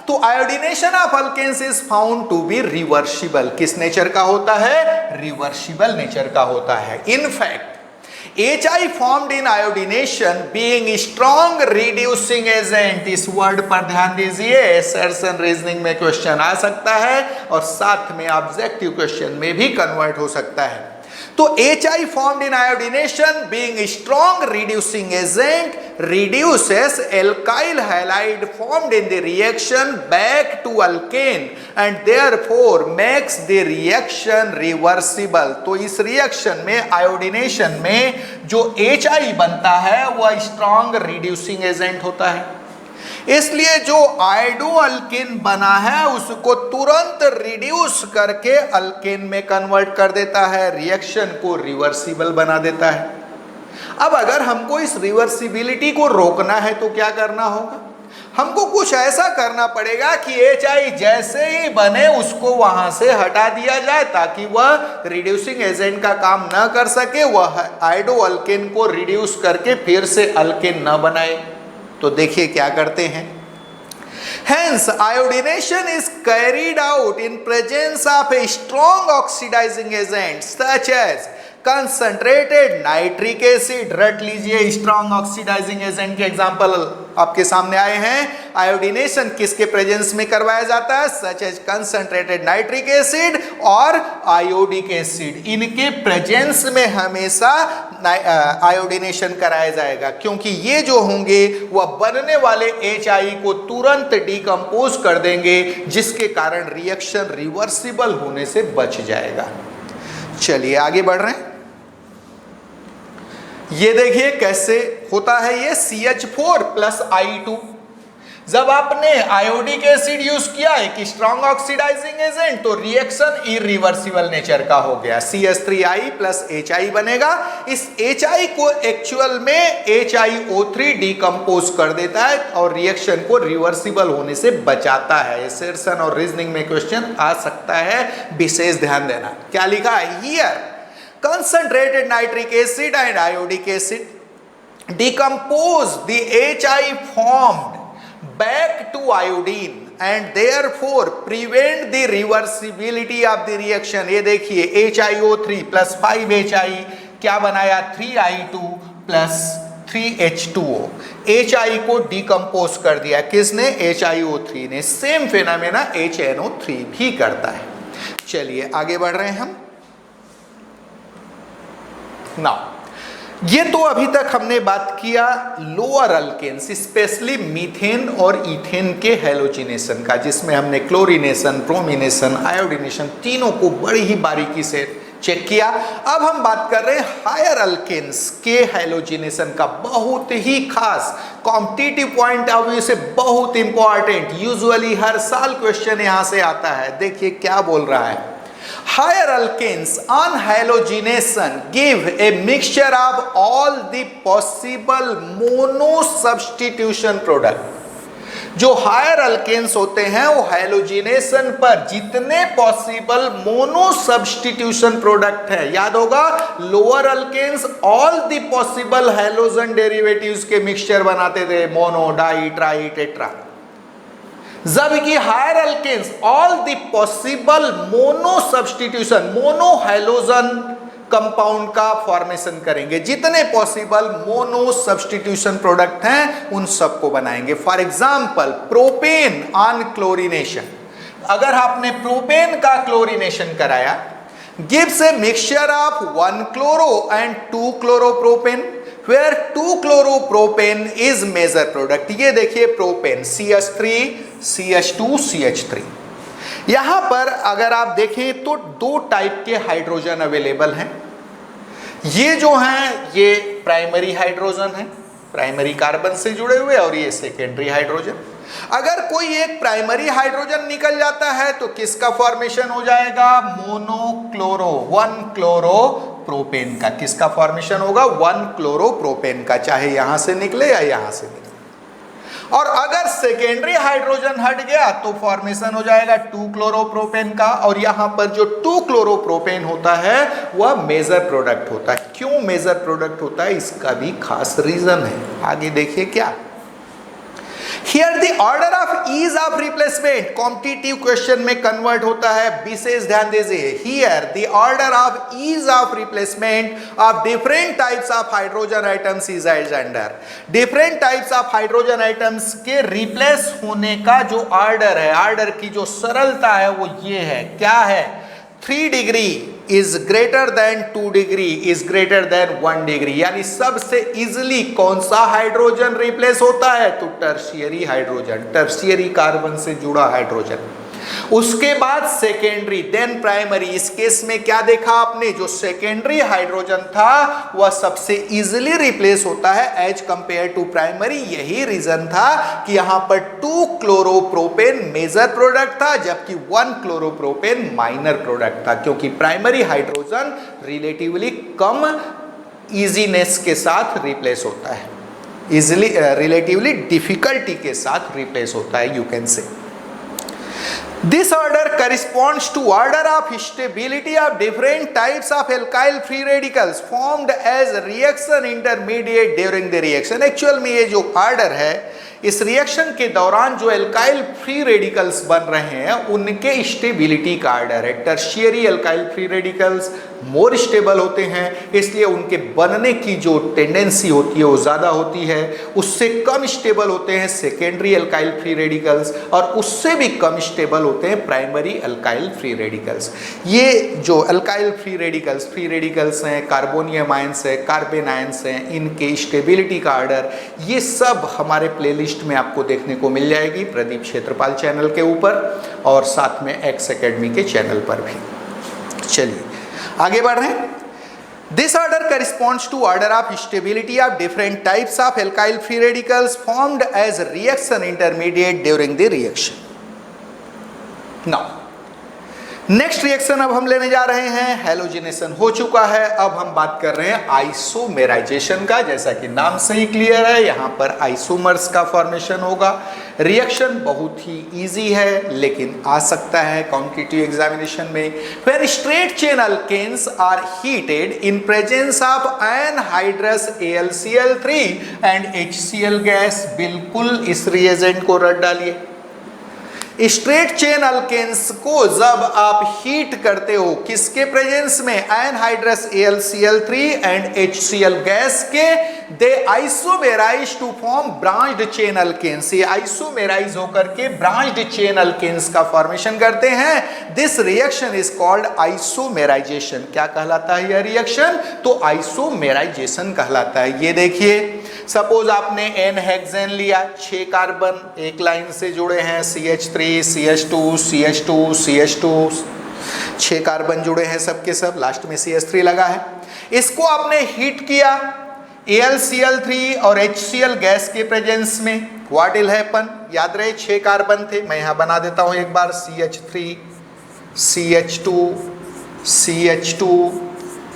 तो iodination of alkanes is found to be reversible. किस nature का होता है, रिवर्सिबल नेचर का होता है। In fact HI formed in iodination being strong reducing agent, इस वर्ड पर ध्यान दीजिए, assertion रीजनिंग में क्वेश्चन आ सकता है और साथ में ऑब्जेक्टिव क्वेश्चन में भी कन्वर्ट हो सकता है। तो HI formed in iodination being strong reducing agent reduces alkyl halide formed in the reaction back to alkane and therefore makes the reaction reversible। तो इस रिएक्शन में आयोडिनेशन में जो HI बनता है वह स्ट्रॉन्ग रिड्यूसिंग एजेंट होता है, इसलिए जो आयोडो अल्केन बना है उसको तुरंत रिड्यूस करके अल्केन में कन्वर्ट कर देता है, रिएक्शन को रिवर्सिबल बना देता है। अब अगर हमको इस रिवर्सिबिलिटी को रोकना है तो क्या करना होगा, हमको कुछ ऐसा करना पड़ेगा कि HI जैसे ही बने उसको वहां से हटा दिया जाए ताकि वह रिड्यूसिंग एजेंट का काम न कर सके, वह आयोडो अल्केन को रिड्यूस करके फिर से अल्केन न बनाए। तो देखिए क्या करते हैं। Hence, iodination is carried out in presence of a strong oxidizing agent such as concentrated nitric acid। रट लीजिए, स्ट्रॉन्ग ऑक्सीडाइजिंग एजेंट के एग्जांपल आपके सामने आए हैं। आयोडिनेशन किसके प्रेजेंस में करवाया जाता है, such as concentrated nitric acid और आयोडिक एसिड, इनके प्रेजेंस में हमेशा आयोडिनेशन कराया जाएगा, क्योंकि ये जो होंगे वह बनने वाले HI को तुरंत डिकम्पोज कर देंगे, जिसके कारण रिएक्शन रिवर्सिबल होने से बच जाएगा। चलिए आगे बढ़ रहे हैं। ये देखिए कैसे होता है ये CH4 प्लस I2। जब आपने आयोडिक एसिड यूज किया एक स्ट्रॉन्ग ऑक्सीडाइजिंग एजेंट तो रिएक्शन इरिवर्सिबल नेचर का हो गया, CH3I प्लस HI बनेगा। इस HI को एक्चुअल में HiO3 डिकम्पोज कर देता है और रिएक्शन को रिवर्सिबल होने से बचाता है। एसर्शन और रीजनिंग में क्वेश्चन आ सकता है, विशेष ध्यान देना। क्या लिखा है here, concentrated nitric acid and iodic acid decompose the HI formed back to iodine and therefore prevent the reversibility of the reaction। ये देखिए HiO3 प्लस 5HI क्या बनाया, 3I2 प्लस 3H2O, HI को डिकम्पोज कर दिया, किसने, HiO3 ने। Same phenomena HNO3 भी करता है। चलिए आगे बढ़ रहे हैं हम। नाउ ये तो अभी तक हमने बात किया लोअर अल्केन्स, स्पेशली मीथेन और इथेन के हेलोजिनेशन का, जिसमें हमने क्लोरीनेशन, ब्रोमिनेशन, आयोडिनेशन तीनों को बड़ी ही बारीकी से चेक किया। अब हम बात कर रहे हैं हायर अल्केन्स के हेलोजिनेशन का, बहुत ही खास कॉम्पिटिटिव पॉइंट ऑफ व्यू से बहुत इंपॉर्टेंट, यूजुअली हर साल क्वेश्चन यहां से आता है। देखिए क्या बोल रहा है, higher alkanes on halogenation give a mixture of all the possible mono substitution product। जो हायर अल्केन्स होते हैं वो हैलोजिनेशन पर जितने पॉसिबल मोनो सब्स्टिट्यूशन प्रोडक्ट है, याद होगा lower alkanes all the possible halogen derivatives के मिक्सचर बनाते थे, मोनो, डाई, ट्राई, टेट्रा, जबकि higher alkanes all the possible mono substitution, mono halogen compound का फॉर्मेशन करेंगे, जितने पॉसिबल मोनो सब्स्टिट्यूशन प्रोडक्ट हैं उन सबको बनाएंगे। For example propane on chlorination, अगर आपने प्रोपेन का क्लोरीनेशन कराया, gives a mixture of 1 chloro and 2 chloropropane where 2 chloropropane is major product. ये देखिए प्रोपेन CH3 CH2 CH3। यहां पर अगर आप देखें तो 2 टाइप के हाइड्रोजन अवेलेबल हैं। ये जो हैं ये प्राइमरी हाइड्रोजन है, प्राइमरी कार्बन से जुड़े हुए, और ये सेकेंडरी हाइड्रोजन। अगर कोई एक प्राइमरी हाइड्रोजन निकल जाता है तो किसका फॉर्मेशन हो जाएगा, मोनोक्लोरो 1 क्लोरो प्रोपेन का। किसका फॉर्मेशन होगा, 1 क्लोरोप्रोपेन का, चाहे यहां से निकले या यहां से निकले। और अगर सेकेंडरी हाइड्रोजन हट गया तो फॉर्मेशन हो जाएगा 2 क्लोरोप्रोपेन का, और यहां पर जो 2 क्लोरोप्रोपेन होता है वह मेजर प्रोडक्ट होता है। क्यों मेजर प्रोडक्ट होता है, इसका भी खास रीजन है, आगे देखिए क्या। Here the order of ease of replacement competitive question में कन्वर्ट होता है, विशेष ध्यान दीजिए। Here the order of ease of replacement of different types of hydrogen atoms is as under। different types of hydrogen atoms के replace होने का जो order है, ऑर्डर की जो सरलता है वो ये है, क्या है, 3 degree is greater than 2 degree is greater than 1 degree, यानी सबसे इजिली कौन सा हाइड्रोजन रिप्लेस होता है, तो टर्शियरी हाइड्रोजन, टर्शियरी कार्बन से जुड़ा हाइड्रोजन। उसके बाद सेकेंडरी, देन प्राइमरी। इस केस में क्या देखा आपने, जो सेकेंडरी हाइड्रोजन था वह सबसे इजिली रिप्लेस होता है एज कंपेयर टू प्राइमरी। यही रीजन था कि यहां पर 2 क्लोरोप्रोपेन मेजर प्रोडक्ट था जबकि 1 क्लोरोप्रोपेन माइनर प्रोडक्ट था, क्योंकि प्राइमरी हाइड्रोजन रिलेटिवली कम इजीनेस के साथ रिप्लेस होता है, इजिली रिलेटिवली डिफिकल्टी के साथ रिप्लेस होता है, you can say. This order corresponds to order of stability of different types of alkyl free radicals formed as reaction intermediate during the reaction। Actual में ये जो ऑर्डर है, इस रिएक्शन के दौरान जो एल्काइल फ्री रेडिकल्स बन रहे हैं उनके स्टेबिलिटी का ऑर्डर है। Tertiary alkyl free radicals more stable होते हैं, इसलिए उनके बनने की जो टेंडेंसी होती है वो ज़्यादा होती है। उससे कम स्टेबल होते हैं सेकेंडरी एल्काइल फ्री रेडिकल्स, और उससे भी कम स्टेबल होते हैं प्राइमरी एल्काइल फ्री रेडिकल्स। ये जो एल्काइल फ्री रेडिकल्स हैं, कार्बोनियम आयंस है, कार्बन आयंस हैं, इनके स्टेबिलिटी का ऑर्डर ये सब हमारे प्लेलिस्ट में आपको देखने को मिल जाएगी प्रदीप क्षेत्रपाल चैनल के ऊपर, और साथ में एक्स एकेडमी के चैनल पर भी। चलिए आगे बढ़ रहे हैं। This order corresponds to order of stability of different types of alkyl free radicals formed as reaction intermediate during the reaction। Now next reaction अब हम लेने जा रहे हैं, हेलोजिनेशन हो चुका है, अब हम बात कर रहे हैं आइसोमेराइजेशन का। जैसा कि नाम से ही क्लियर है, यहाँ पर आइसोमर्स का फॉर्मेशन होगा। रिएक्शन बहुत ही इजी है लेकिन आ सकता है कॉम्पिटिटिव एग्जामिनेशन में। Where straight chain alkanes are heated in presence of anhydrous AlCl3 and HCl gas. बिल्कुल इस रिएजेंट को रट डालिए। स्ट्रेट चेन अल्केन्स को जब आप हीट करते हो किसके प्रेजेंस में, एनहाइड्रस AlCl3 एंड HCl गैस के, they isomerise to form branched chain alkanes. ये आइसोमेराइज होकर के ब्रांच्ड चेन अल्केन्स का फॉर्मेशन करते हैं। This reaction is called isomerisation. क्या कहलाता है यह रिएक्शन, तो आइसोमेराइजेशन कहलाता है। ये देखिए, सपोज आपने एन हेक्सेन लिया, 6 कार्बन एक लाइन से जुड़े हैं, CH3 CH2 CH2 CH2, 6 carbon जुड़े हैं सबके सब, लास्ट में CH3 लगा है। इसको आपने हीट किया AlCl3 और HCl गैस के प्रेजेंस में। व्हाट विल हैपन, याद रहे 6 कार्बन थे, मैं यहाँ बना देता हूँ एक बार, CH3 CH2 CH2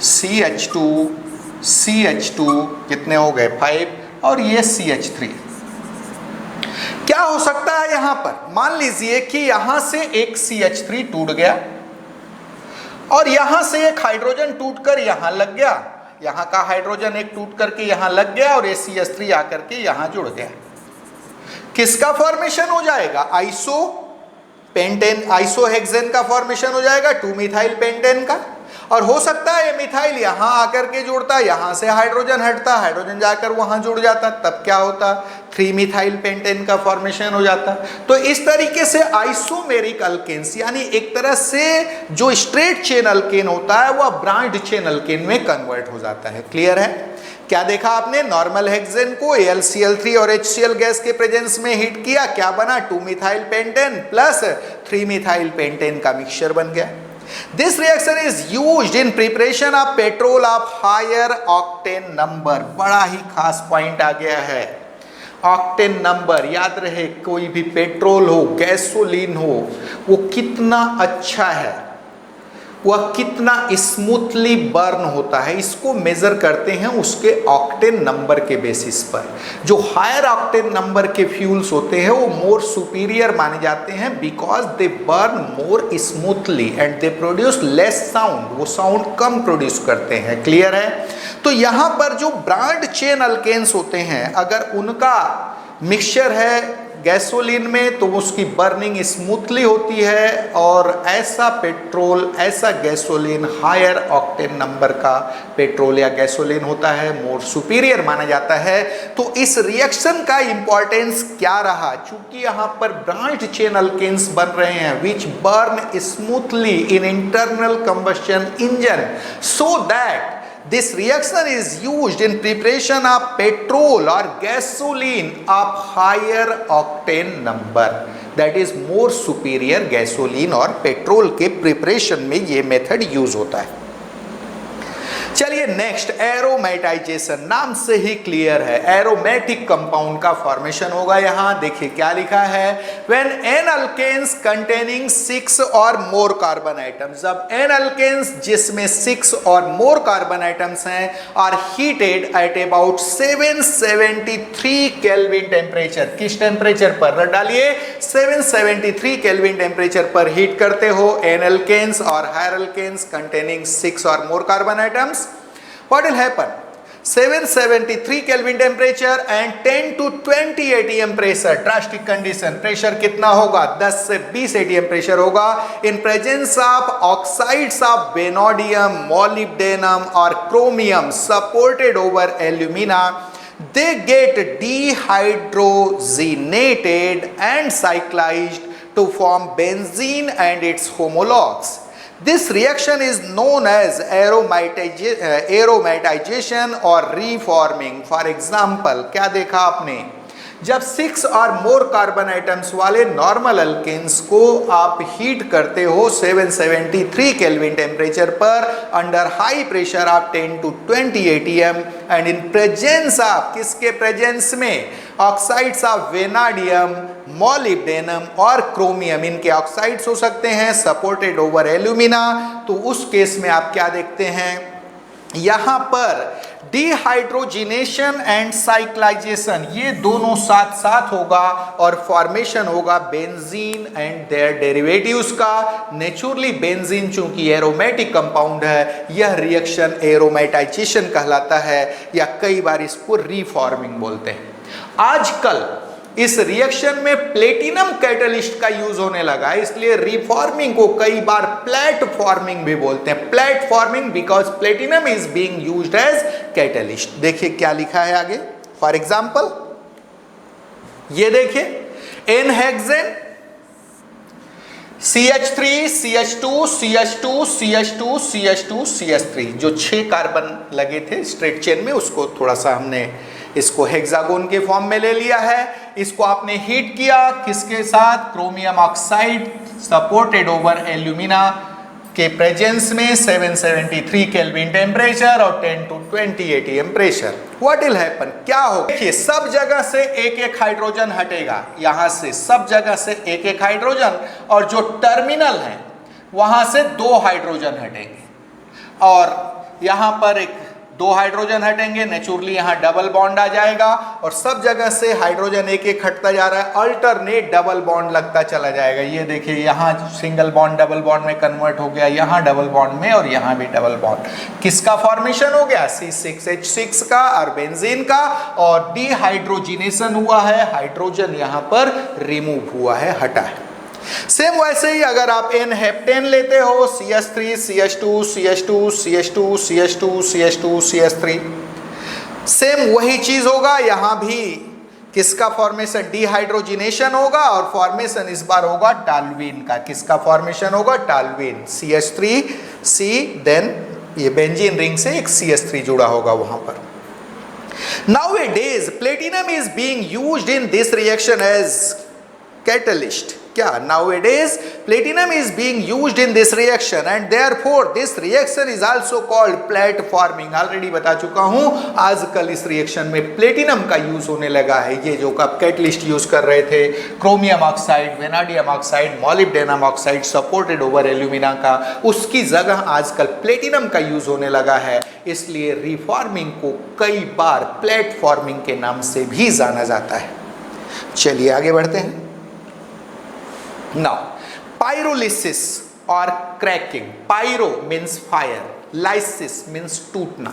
CH2 CH2, कितने हो गए 5, और ये CH3। क्या हो सकता है यहां पर, मान लीजिए कि यहां से एक CH3 टूट गया और यहां से एक हाइड्रोजन टूटकर यहां लग गया, यहां का हाइड्रोजन एक टूट करके यहां लग गया और ये CH3 आकर के यहां जुड़ गया। किसका फॉर्मेशन हो जाएगा, आइसो पेंटेन, आइसोहेक्सेन का फॉर्मेशन हो जाएगा, 2 मिथाइल पेंटेन का। और हो सकता है ये मिथाइल यहां आकर के जुड़ता, यहां से हाइड्रोजन हटता, हाइड्रोजन जाकर वहां जुड़ जाता, तब क्या होता, 3 मिथाइल पेंटेन का फॉर्मेशन हो जाता। तो इस तरीके से आइसोमेरिक अल्केन्स, यानी एक तरह से जो स्ट्रेट चेन अल्केन होता है वह ब्रांच्ड चेन अल्केन में कन्वर्ट हो जाता है। क्लियर है। क्या देखा आपने, नॉर्मल हेक्सेन को AlCl3 और HCl गैस के प्रेजेंस में हीट किया, क्या बना, 2 methyl pentane plus 3 methyl pentane का मिक्सचर बन गया। This reaction is used in preparation of petrol of higher octane number। बड़ा ही खास पॉइंट आ गया है, ऑक्टेन नंबर। याद रहे, कोई भी पेट्रोल हो, गैसोलीन हो, वो कितना अच्छा है, वह कितना स्मूथली बर्न होता है, इसको मेजर करते हैं उसके ऑक्टेन नंबर के बेसिस पर। जो हायर ऑक्टेन नंबर के फ्यूल्स होते हैं वो मोर सुपीरियर माने जाते हैं because they burn more smoothly and they produce less sound, वो साउंड कम प्रोड्यूस करते हैं। क्लियर है? तो यहाँ पर जो ब्रांड चेन अल्केन्स होते हैं, अगर उनका मिक्सचर है गैसोलीन में तो उसकी बर्निंग स्मूथली होती है, और ऐसा पेट्रोल, ऐसा गैसोलीन हायर ऑक्टेन नंबर का पेट्रोल या गैसोलीन होता है, मोर सुपीरियर माना जाता है। तो इस रिएक्शन का इंपॉर्टेंस क्या रहा? चूंकि यहाँ पर ब्रांच चेन अल्केन्स बन रहे हैं which burn smoothly in internal combustion engine, so that this reaction is used in preparation of petrol or gasoline of higher octane number, that is more superior gasoline और petrol के preparation में ये method use होता है। चलिए next, aromatisation. नाम से ही clear है, एरोमेटिक कंपाउंड का फॉर्मेशन होगा। यहां देखिए क्या लिखा है, व्हेन एन अल्केन्स कंटेनिंग 6 और मोर कार्बन आइटम्स। जब एन अल्केन्स जिसमें 6 और मोर कार्बन आइटम्स हैं are heated at about 773 kelvin temperature. किस टेम्परेचर पर? रट डालिए, 773 केल्विन टेम्परेचर पर हीट करते हो एन अल्केन्स और हायर अल्केन्स कंटेनिंग 6 और more carbon items. What will happen? 773 Kelvin temperature and 10 to 20 atm pressure, drastic condition, pressure कितना होगा? 10 से 20 atm pressure होगा। In presence of oxides of vanadium, molybdenum और chromium supported over alumina, they get dehydrogenated and cyclized to form benzene and its homologues. This reaction is known as aromatization और reforming. For example, क्या देखा आपने? जब 6 और more carbon items वाले normal alkanes को आप हीट करते हो 773 केल्विन टेम्परेचर पर अंडर हाई प्रेशर आप 10 to 20 atm and in presence of, किसके प्रेजेंस में? ऑक्साइड्स ऑफ वेनाडियम, मॉलिब्डेनम और क्रोमियम, इनके ऑक्साइड्स हो सकते हैं, सपोर्टेड ओवर एल्यूमिना। तो उस केस में आप क्या देखते हैं? यहां पर डिहाइड्रोजिनेशन एंड साइक्लाइजेशन, ये दोनों साथ साथ होगा और फॉर्मेशन होगा बेंजीन एंड देयर डेरिवेटिव्स का। नेचुरली बेंजीन चूंकि एरोमेटिक कंपाउंड है, यह रिएक्शन एरोमेटाइजेशन कहलाता है या कई बार इसको रीफॉर्मिंग बोलते हैं। आजकल इस रिएक्शन में प्लेटिनम कैटलिस्ट का यूज होने लगा, इसलिए रिफॉर्मिंग को कई बार प्लेटफॉर्मिंग भी बोलते हैं। Platforming because platinum is being used as catalyst. देखिए क्या लिखा है आगे। फॉर एग्जांपल ये देखिए, N hexane CH3 CH2 CH2 CH2 CH2 CH3, जो 6 कार्बन लगे थे स्ट्रेट चेन में, उसको थोड़ा सा हमने इसको हेक्सागोन के फॉर्म में ले लिया है। इसको आपने हीट किया किसके साथ? Chromium oxide supported over alumina के प्रेजेंस में 773 केल्विन टेम्परेचर और 10 to 20 atm pressure. What will happen? क्या होगा? देखिए सब जगह से एक एक हाइड्रोजन हटेगा, यहां से सब जगह से एक एक हाइड्रोजन, और जो टर्मिनल है वहां से 2 हाइड्रोजन हटेंगे, और यहां पर एक 2 हाइड्रोजन हटेंगे। नेचुरली यहाँ डबल बॉन्ड आ जाएगा और सब जगह से हाइड्रोजन एक एक हटता जा रहा है, अल्टरनेट डबल बॉन्ड लगता चला जाएगा। ये देखिए यहाँ सिंगल बॉन्ड डबल बॉन्ड में कन्वर्ट हो गया, यहाँ डबल बॉन्ड में और यहाँ भी डबल बॉन्ड। किसका फॉर्मेशन हो गया? C6H6 का और बेंजीन का, और डिहाइड्रोजिनेशन हुआ है, हाइड्रोजन यहाँ पर रिमूव हुआ है, हटा है। सेम वैसे ही अगर आप एन हेप्टेन लेते हो, CH3 CH2 CH2 CH2 CH2 CH2 CH3, same वही चीज होगा। यहां भी किसका फॉर्मेशन? डिहाइड्रोजिनेशन होगा और फॉर्मेशन इस बार होगा टॉल्यूइन का। किसका फॉर्मेशन होगा? टॉल्यूइन, CH3C, देन ये बेंजीन रिंग से एक CH3 जुड़ा होगा वहां पर। Nowadays platinum is being used in this reaction as catalyst. क्या? Nowadays platinum is being used in this reaction and therefore this reaction is also called platforming. Already बता चुका हूं, आजकल इस रिएक्शन में प्लेटिनम का यूज होने लगा है। ये जो आप कैटलिस्ट यूज कर रहे थे, chromium oxide, vanadium oxide, molybdenum oxide supported over alumina का, उसकी जगह आजकल प्लेटिनम का यूज होने लगा है। इसलिए रिफॉर्मिंग को कई बार प्लेटफॉर्मिंग के नाम से भी जाना जाता है। चलिए आगे बढ़ते हैं। नाउ पायरोलिसिस और cracking. Pyro means fire, lysis means टूटना।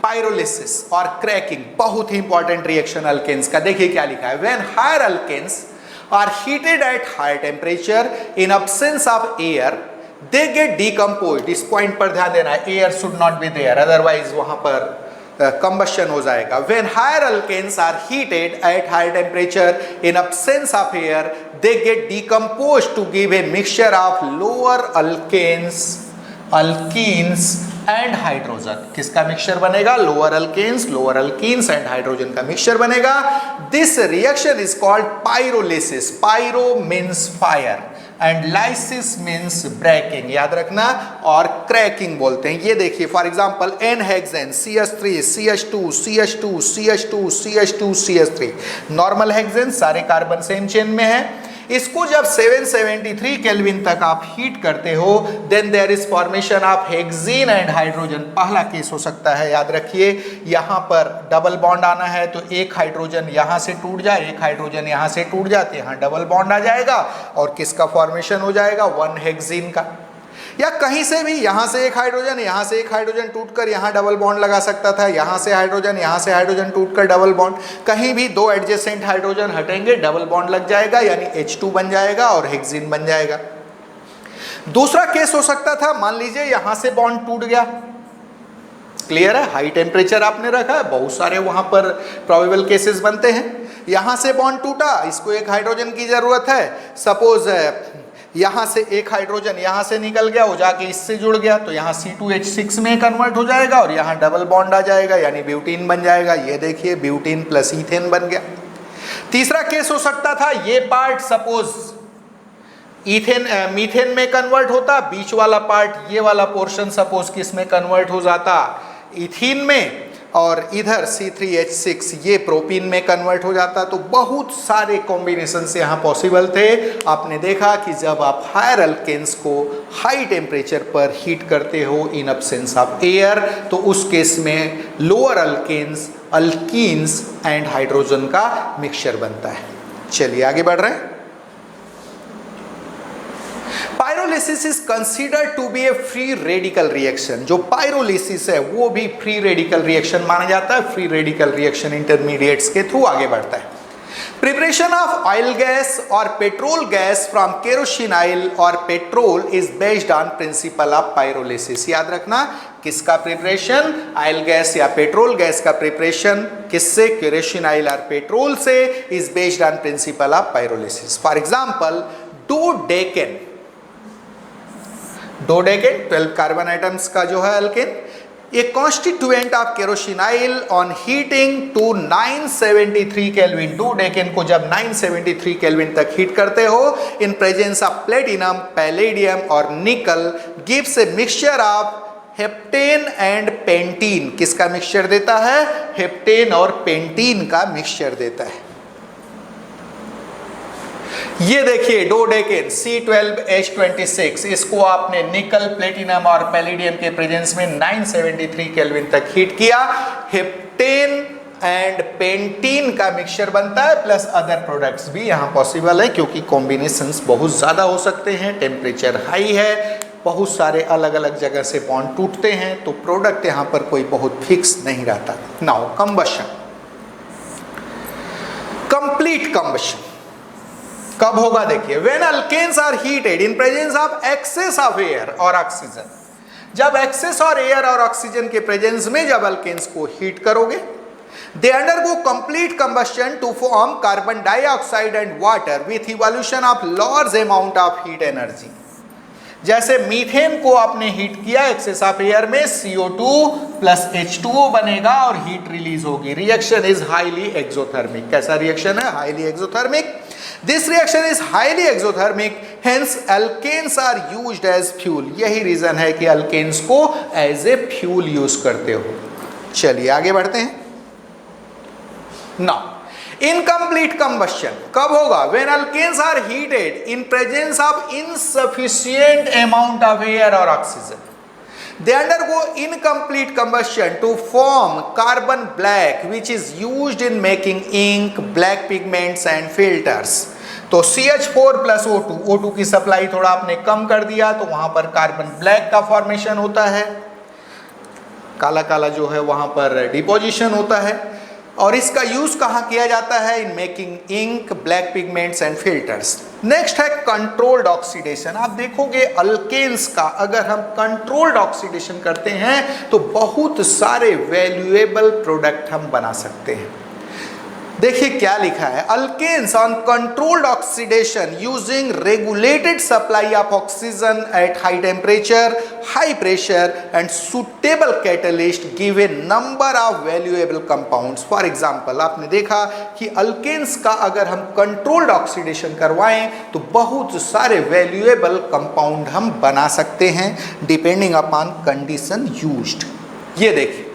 पायरोलिसिस और क्रैकिंग बहुत ही इंपॉर्टेंट रिएक्शन अल्केन्स का। देखिए क्या लिखा है, when higher alkanes are heated at higher temperature in absence of air they get decomposed. इस पॉइंट पर ध्यान देना है, air should not be there, otherwise वहां पर combustion हो जाएगा। When higher alkanes are heated at higher temperature in absence of air, they get decomposed to give a mixture of lower alkanes, alkenes and hydrogen। किसका mixture बनेगा? Lower alkanes, lower alkenes and hydrogen का mixture बनेगा। This reaction is called pyrolysis. Pyro means fire and lysis means breaking, याद रखना, और cracking बोलते हैं। ये देखिए for example n hexane, CH3, CH2, CH2, CH2, CH2, CH3, normal hexane, सारे कार्बन सेम चेन में है। इसको जब 773 केल्विन तक आप हीट करते हो, then there is formation of hexene and hydrogen. पहला केस हो सकता है, याद रखिए, यहां पर डबल बॉन्ड आना है तो एक हाइड्रोजन यहां से टूट जाए, एक हाइड्रोजन यहां से टूट जाते, यहां डबल बॉन्ड आ जाएगा और किसका फॉर्मेशन हो जाएगा? 1 हेक्सीन का। या कहीं से भी यहां से एक हाइड्रोजन टूटकर यहां डबल बॉन्ड लगा सकता था, यहां से हाइड्रोजन टूटकर डबल बॉन्ड, कहीं भी दो एडजेसेंट हाइड्रोजन हटेंगे, डबल बॉन्ड लग जाएगा, यानी H2 बन जाएगा और हेक्सीन बन जाएगा। दूसरा केस हो सकता था, मान लीजिए यहां से बॉन्ड टूट गया, क्लियर है, हाई टेम्परेचर आपने रखा है, बहुत सारे वहां पर प्रोबेबल केसेस बनते हैं। यहां से बॉन्ड टूटा, इसको एक हाइड्रोजन की जरूरत है, सपोज यहां से एक हाइड्रोजन यहां से निकल गया, वो जाके इससे जुड़ गया, तो यहां C2H6 में कन्वर्ट हो जाएगा और यहां डबल बॉन्ड आ जाएगा, यानी ब्यूटीन बन जाएगा। ये देखिए ब्यूटीन प्लस ईथेन बन गया। तीसरा केस हो सकता था, ये पार्ट सपोज मीथेन में कन्वर्ट होता, बीच वाला पार्ट, ये वाला पोर्शन सपोज किस में कन्वर्ट हो जाता? इथीन में, और इधर C3H6 ये प्रोपीन में कन्वर्ट हो जाता। तो बहुत सारे कॉम्बिनेशन से यहाँ पॉसिबल थे। आपने देखा कि जब आप हायर अल्केन्स को हाई टेम्परेचर पर हीट करते हो इन अब्सेंस ऑफ एयर, तो उस केस में lower alkanes, alkenes and hydrogen का मिक्सचर बनता है। चलिए आगे बढ़ रहे हैं। Pyrolysis is considered to be a free radical reaction. जो पायरोलिसिस है वो भी फ्री रेडिकल रिएक्शन माना जाता है। फ्री रेडिकल रिएक्शन इंटरमीडिएट्स के थ्रू आगे बढ़ता है। प्रिपरेशन ऑफ ऑयल गैस और petrol gas from kerosene oil और petrol is based on principle of pyrolysis. याद रखना, किसका प्रिपरेशन? ऑयल गैस या पेट्रोल गैस का प्रिपरेशन किससे? केरोसिन ऑयल और पेट्रोल से, is based on principle of pyrolysis. For example dodecane 12 carbon items का जो है alkane, a constituent of kerosene oil on heating to 973 kelvin. Dodecane को जब 973 केल्विन तक हीट करते हो in presence of platinum, palladium और nickel, gives a mixture of heptane and pentene. किसका मिक्सचर देता है? हेप्टेन और पेंटीन का मिक्सचर देता है। ये देखिए डोडेकेन C12H26, इसको आपने निकल, प्लेटिनम और पैलेडियम के प्रेजेंस में 973 केल्विन तक हीट किया। हेप्टेन एंड पेंटीन का मिक्सचर बनता है, प्लस अदर प्रोडक्ट्स भी यहाँ पॉसिबल है, क्योंकि कॉम्बिनेशंस बहुत ज़्यादा हो सकते हैं, टेम्परेचर हाई है, बहुत सारे अलग अलग जगह से बॉन्ड टूटते हैं, तो प्रोडक्ट यहाँ पर कोई बहुत फिक्स नहीं रहता। नाउ कंबशन, कंप्लीट कंबशन कब होगा? देखिए, when alkanes are heated in presence of excess of air और ऑक्सीजन। जब एक्सेस और एयर और ऑक्सीजन के प्रेजेंस में जब अल्केन्स को हीट करोगे, they undergo complete combustion to form carbon dioxide and water with evolution of large amount of heat energy. जैसे मीथेन को आपने हीट किया एक्सेस ऑफ एयर में, CO2 प्लस H2O बनेगा और हीट रिलीज होगी। Reaction is highly exothermic. कैसा reaction है? Highly exothermic. This reaction is highly exothermic, hence alkanes are used as fuel. यही रीजन है कि अल्केन्स को एज ए फ्यूल यूज करते हो। चलिए आगे बढ़ते हैं। नाउ इनकम्प्लीट कंबस्शन कब होगा? When alkanes are heated in presence of insufficient amount of air और oxygen. They undergo incomplete combustion to form carbon black, which is used in making ink, black pigments and filters. तो CH4 plus O2, O2 की supply थोड़ा आपने कम कर दिया तो वहां पर कार्बन ब्लैक का फॉर्मेशन होता है, काला काला जो है वहां पर डिपोजिशन होता है। और इसका यूज कहाँ किया जाता है? In making ink, black pigments and filters. Next है कंट्रोल्ड ऑक्सीडेशन। आप देखोगे अल्केन्स का अगर हम कंट्रोल्ड ऑक्सीडेशन करते हैं तो बहुत सारे वैल्यूएबल प्रोडक्ट हम बना सकते हैं। देखिए क्या लिखा है, alkanes on controlled oxidation using regulated supply of oxygen at high temperature, high pressure and suitable catalyst give a number of valuable compounds. For example आपने देखा कि अल्केन्स का अगर हम कंट्रोल्ड ऑक्सीडेशन करवाएं तो बहुत सारे वैल्यूएबल कंपाउंड हम बना सकते हैं डिपेंडिंग अपॉन कंडीशन यूज्ड। ये देखिए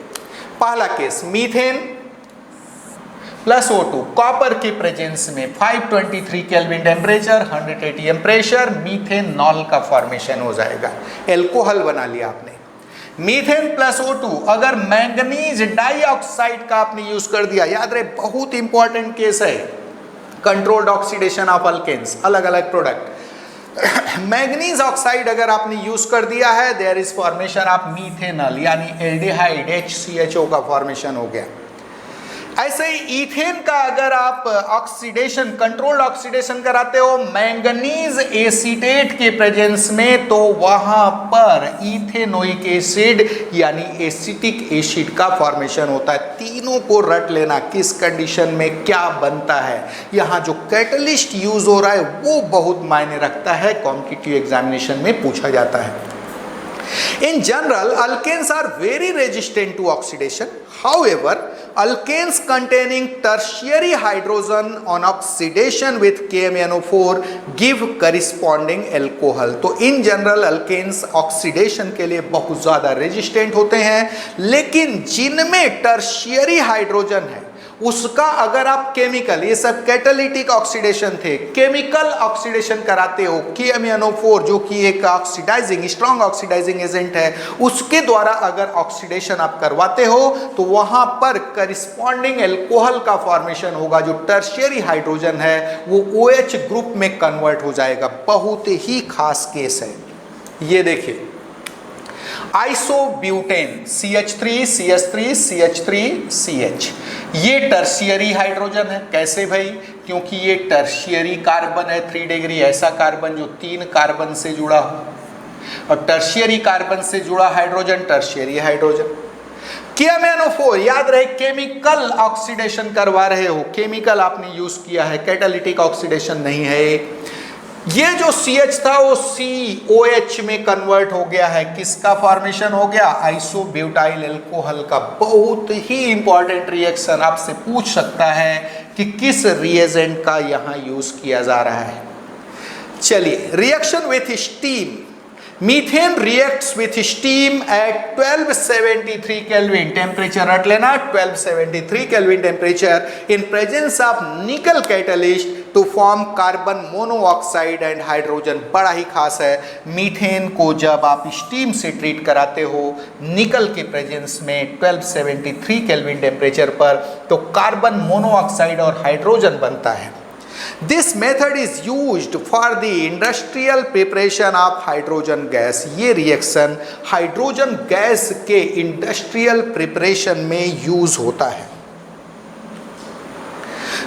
पहला case, methane plus O2 copper के प्रेजेंस में 523 kelvin temperature, 100 atm pressure, methanol का फॉर्मेशन हो जाएगा। एल्कोहल बना लिया आपने। मीथेन प्लस O2 अगर मैंगनीज डाइऑक्साइड का आपने यूज कर दिया, याद रहे बहुत इंपॉर्टेंट केस है कंट्रोल्ड ऑक्सीडेशन ऑफ अल्केन्स, अलग अलग प्रोडक्ट। मैंगनीज ऑक्साइड अगर आपने यूज कर दिया है, there is formation of methanol यानी एल्डिहाइड HCHO का फॉर्मेशन हो गया। ऐसे ही ईथेन का अगर आप ऑक्सीडेशन, कंट्रोल्ड ऑक्सीडेशन कराते हो मैंगनीज एसीटेट के प्रेजेंस में, तो वहां पर इथेनोइक एसिड यानी एसिटिक एसिड का फॉर्मेशन होता है। तीनों को रट लेना, किस कंडीशन में क्या बनता है। यहाँ जो कैटलिस्ट यूज हो रहा है वो बहुत मायने रखता है, कॉम्पिटिटिव एग्जामिनेशन में पूछा जाता है। In general, alkanes are very resistant to oxidation. However, alkanes containing tertiary hydrogen on oxidation with KMnO4 give corresponding alcohol. तो in general alkanes oxidation के लिए बहुत ज़्यादा resistant होते हैं, लेकिन जिनमें tertiary hydrogen है उसका अगर आप केमिकल, ये सब कैटालिटिक ऑक्सीडेशन थे, केमिकल ऑक्सीडेशन कराते हो KMnO4 जो कि एक ऑक्सीडाइजिंग, स्ट्रॉन्ग ऑक्सीडाइजिंग एजेंट है, उसके द्वारा अगर ऑक्सीडेशन आप करवाते हो तो वहां पर करिस्पॉन्डिंग एल्कोहल का फॉर्मेशन होगा। जो टर्शियरी हाइड्रोजन है वो OH ग्रुप में कन्वर्ट हो जाएगा। बहुत ही खास केस है। ये देखिए isobutane CH3 CH3 CH3 CH, ये टर्शियरी हाइड्रोजन है। कैसे भाई? क्योंकि ये टर्शियरी कार्बन है, 3 डिग्री ऐसा कार्बन जो 3 कार्बन से जुड़ा हो, और टर्शियरी कार्बन से जुड़ा हाइड्रोजन टर्शियरी हाइड्रोजन। KMnO4 याद रहे केमिकल ऑक्सीडेशन करवा रहे हो, केमिकल आपने यूज किया है, कैटालिटिक ऑक्सीडेशन नहीं है। ये जो CH था वो COH में कन्वर्ट हो गया है। किसका फॉर्मेशन हो गया? आइसोब्यूटाइल अल्कोहल का। बहुत ही इंपॉर्टेंट रिएक्शन, आपसे पूछ सकता है कि किस रिएजेंट का यहाँ यूज किया जा रहा है। चलिए reaction with steam, methane reacts with steam at 1273 kelvin temperature, रट लेना 1273 kelvin temperature in presence of nickel catalyst to form carbon monoxide and hydrogen. बड़ा ही खास है, मीथेन को जब आप स्टीम से ट्रीट कराते हो निकल के प्रेजेंस में 1273 केल्विन टेम्परेचर पर, तो कार्बन मोनोऑक्साइड और हाइड्रोजन बनता है। This method is used for the industrial preparation of hydrogen gas. ये रिएक्शन हाइड्रोजन गैस के इंडस्ट्रियल प्रिपरेशन में यूज होता है।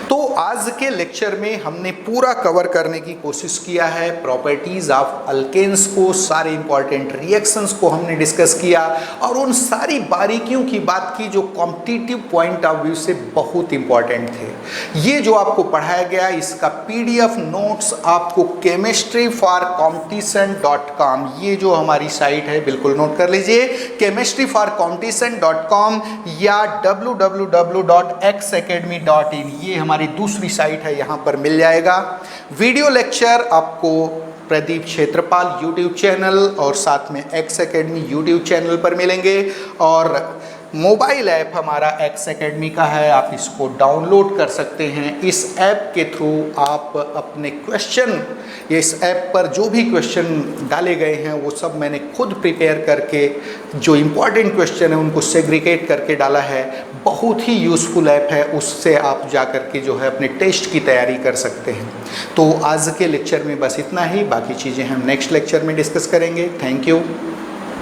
तो आज के लेक्चर में हमने पूरा कवर करने की कोशिश किया है प्रॉपर्टीज ऑफ अल्केन्स को, सारे इंपॉर्टेंट रिएक्शंस को हमने डिस्कस किया और उन सारी बारीकियों की बात की जो कॉम्पिटिटिव पॉइंट ऑफ व्यू से बहुत इंपॉर्टेंट थे। ये जो आपको पढ़ाया गया इसका PDF नोट्स आपको chemistryforcompetition.com, ये जो हमारी साइट है बिल्कुल नोट कर लीजिए, chemistryforcompetition.com या www.xacademy.in, ये हमारी हमारी दूसरी साइट है, यहाँ पर मिल जाएगा। वीडियो लेक्चर आपको प्रदीप क्षेत्रपाल यूट्यूब चैनल और साथ में एक्स एकेडमी यूट्यूब चैनल पर मिलेंगे। और मोबाइल ऐप हमारा एक्स एकेडमी का है, आप इसको डाउनलोड कर सकते हैं। इस ऐप के थ्रू आप अपने क्वेश्चन, इस ऐप पर जो भी क्वेश्चन डाले गए हैं वो सब मैंने खुद प्रिपेयर करके, जो इम्पॉर्टेंट क्वेश्चन है उनको सेग्रीगेट करके डाला है। बहुत ही यूज़फुल ऐप है, उससे आप जा कर के जो है अपने टेस्ट की तैयारी कर सकते हैं। तो आज के लेक्चर में बस इतना ही, बाकी चीज़ें हम नेक्स्ट लेक्चर में डिस्कस करेंगे। Thank you.